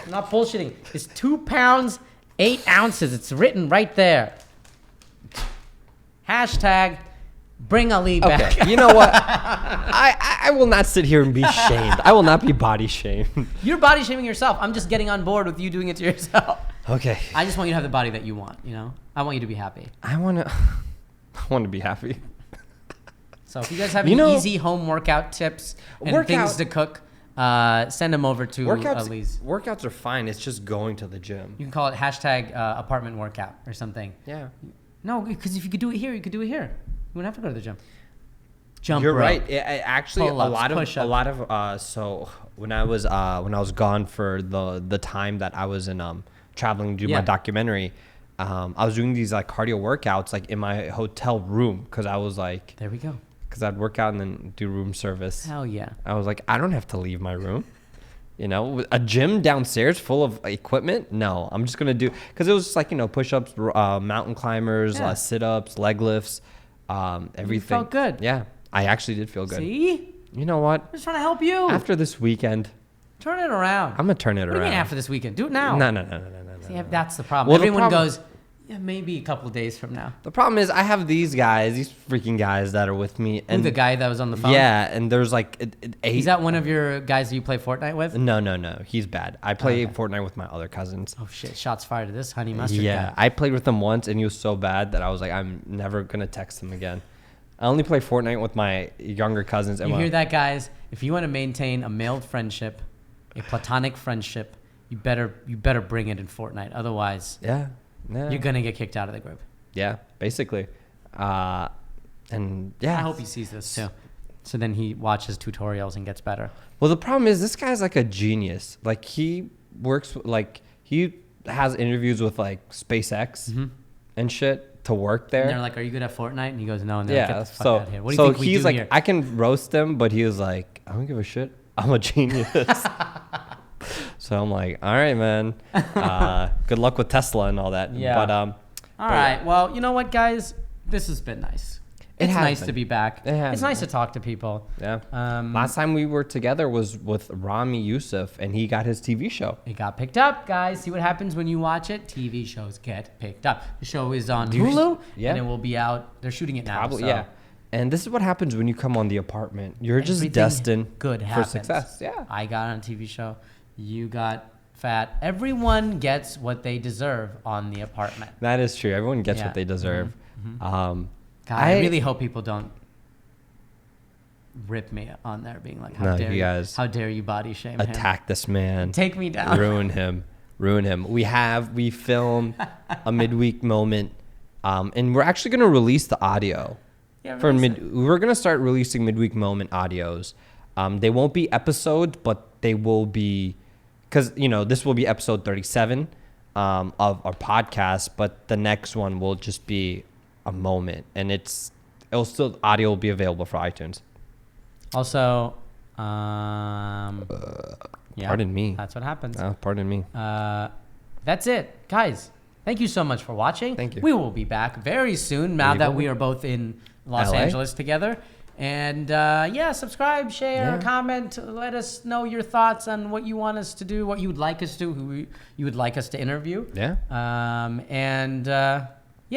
I'm not bullshitting. It's 2 pounds, 8 ounces. It's written right there. Hashtag bring Ali back. Okay, you know what? I will not sit here and be shamed. I will not be body shamed. You're body shaming yourself. I'm just getting on board with you doing it to yourself. Okay. I just want you to have the body that you want, you know? I want you to be happy. I want to be happy. So if you guys have any easy home workout tips and things to cook, send them over to Ali's. Workouts are fine. It's just going to the gym. You can call it hashtag apartment workout or something. Yeah. No, because if you could do it here, you could do it here. You wouldn't have to go to the gym. Jump You're rope. right. Actually, Pull-ups, a lot of so when I was gone for the time that I was in traveling to do my documentary, I was doing these like cardio workouts like in my hotel room because I was like, there we go. Because I'd work out and then do room service. Hell yeah. I was like, I don't have to leave my room. You know, a gym downstairs full of equipment? No, I'm just going to do, because it was just like, you know, push-ups, mountain climbers, sit-ups, leg lifts, everything. You felt good. Yeah. I actually did feel good. See? You know what? I'm just trying to help you. After this weekend, turn it around. I'm gonna turn it around. What do you mean after this weekend? Do it now. No. See, that's the problem. Well, Everyone goes, yeah, maybe a couple of days from now. The problem is I have these freaking guys that are with me. And the guy that was on the phone? Yeah, and there's like 8. Is that one of your guys that you play Fortnite with? No. He's bad. I play Fortnite with my other cousins. Oh, shit. Shots fired to this honey mustard guy. I played with him once, and he was so bad that I was like, I'm never going to text him again. I only play Fortnite with my younger cousins. You hear that, guys? If you want to maintain a male friendship, a platonic friendship, you better bring it in Fortnite. Otherwise... Yeah. You're going to get kicked out of the group. Yeah, basically. And yeah. I hope he sees this too. So then he watches tutorials and gets better. Well, the problem is this guy's like a genius. Like he works, like he has interviews with like SpaceX and shit to work there. And they're like, are you good at Fortnite? And he goes, no. And they're like, get the fuck out of here. What do you think he's we do like, here? I can roast him, but he was like, I don't give a shit. I'm a genius. So I'm like, all right, man. Good luck with Tesla and all that. Yeah. But all right. Well, you know what, guys? This has been nice. It's nice to be back. It's nice to talk to people. Yeah. Last time we were together was with Rami Youssef, and he got his TV show. It got picked up, guys. See what happens when you watch it. TV shows get picked up. The show is on Hulu, and it will be out. They're shooting it now. Probably, yeah. And this is what happens when you come on The Apartment. You're just destined for success. Yeah. I got on a TV show. You got fat. Everyone gets what they deserve on The Apartment. That is true. Everyone gets what they deserve. God, I really hope people don't rip me on there being like, how dare you body shame him? Attack this man. Take me down. Ruin him. We filmed a midweek moment, and we're actually going to release the audio. Yeah, we're going to start releasing midweek moment audios. They won't be episodes, but they will be, because, this will be episode 37 of our podcast, but the next one will just be a moment, and audio will be available for iTunes. Also, pardon me. That's what happens. Pardon me. That's it, guys. Thank you so much for watching. Thank you. We will be back very soon now that we are both in Los Angeles together. And subscribe, share, comment. Let us know your thoughts on what you want us to do, what you would like us to do, who you would like us to interview. Yeah.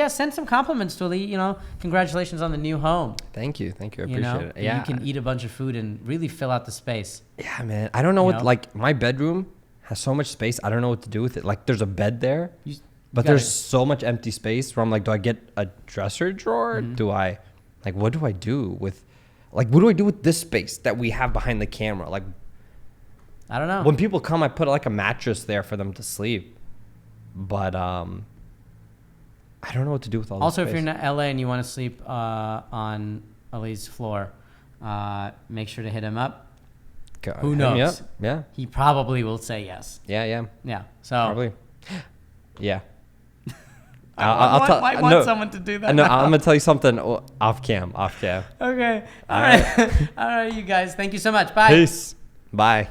Send some compliments to Lee. Congratulations on the new home. Thank you. I appreciate it. Yeah. You can eat a bunch of food and really fill out the space. Yeah, man. I don't know what, my bedroom has so much space. I don't know what to do with it. Like, there's a bed there, but there's so much empty space where I'm like, do I get a dresser drawer? Do I, what do I do with this space that we have behind the camera? Like, I don't know. When people come, I put a mattress there for them to sleep. But I don't know what to do with all this space. Also, if you're in LA and you want to sleep on Ali's floor, make sure to hit him up. Who knows? Yeah. He probably will say yes. Yeah. So probably. Yeah. I want someone to do that. No, I'm gonna tell you something off cam. Okay. All right. All right, you guys. Thank you so much. Bye. Peace. Bye.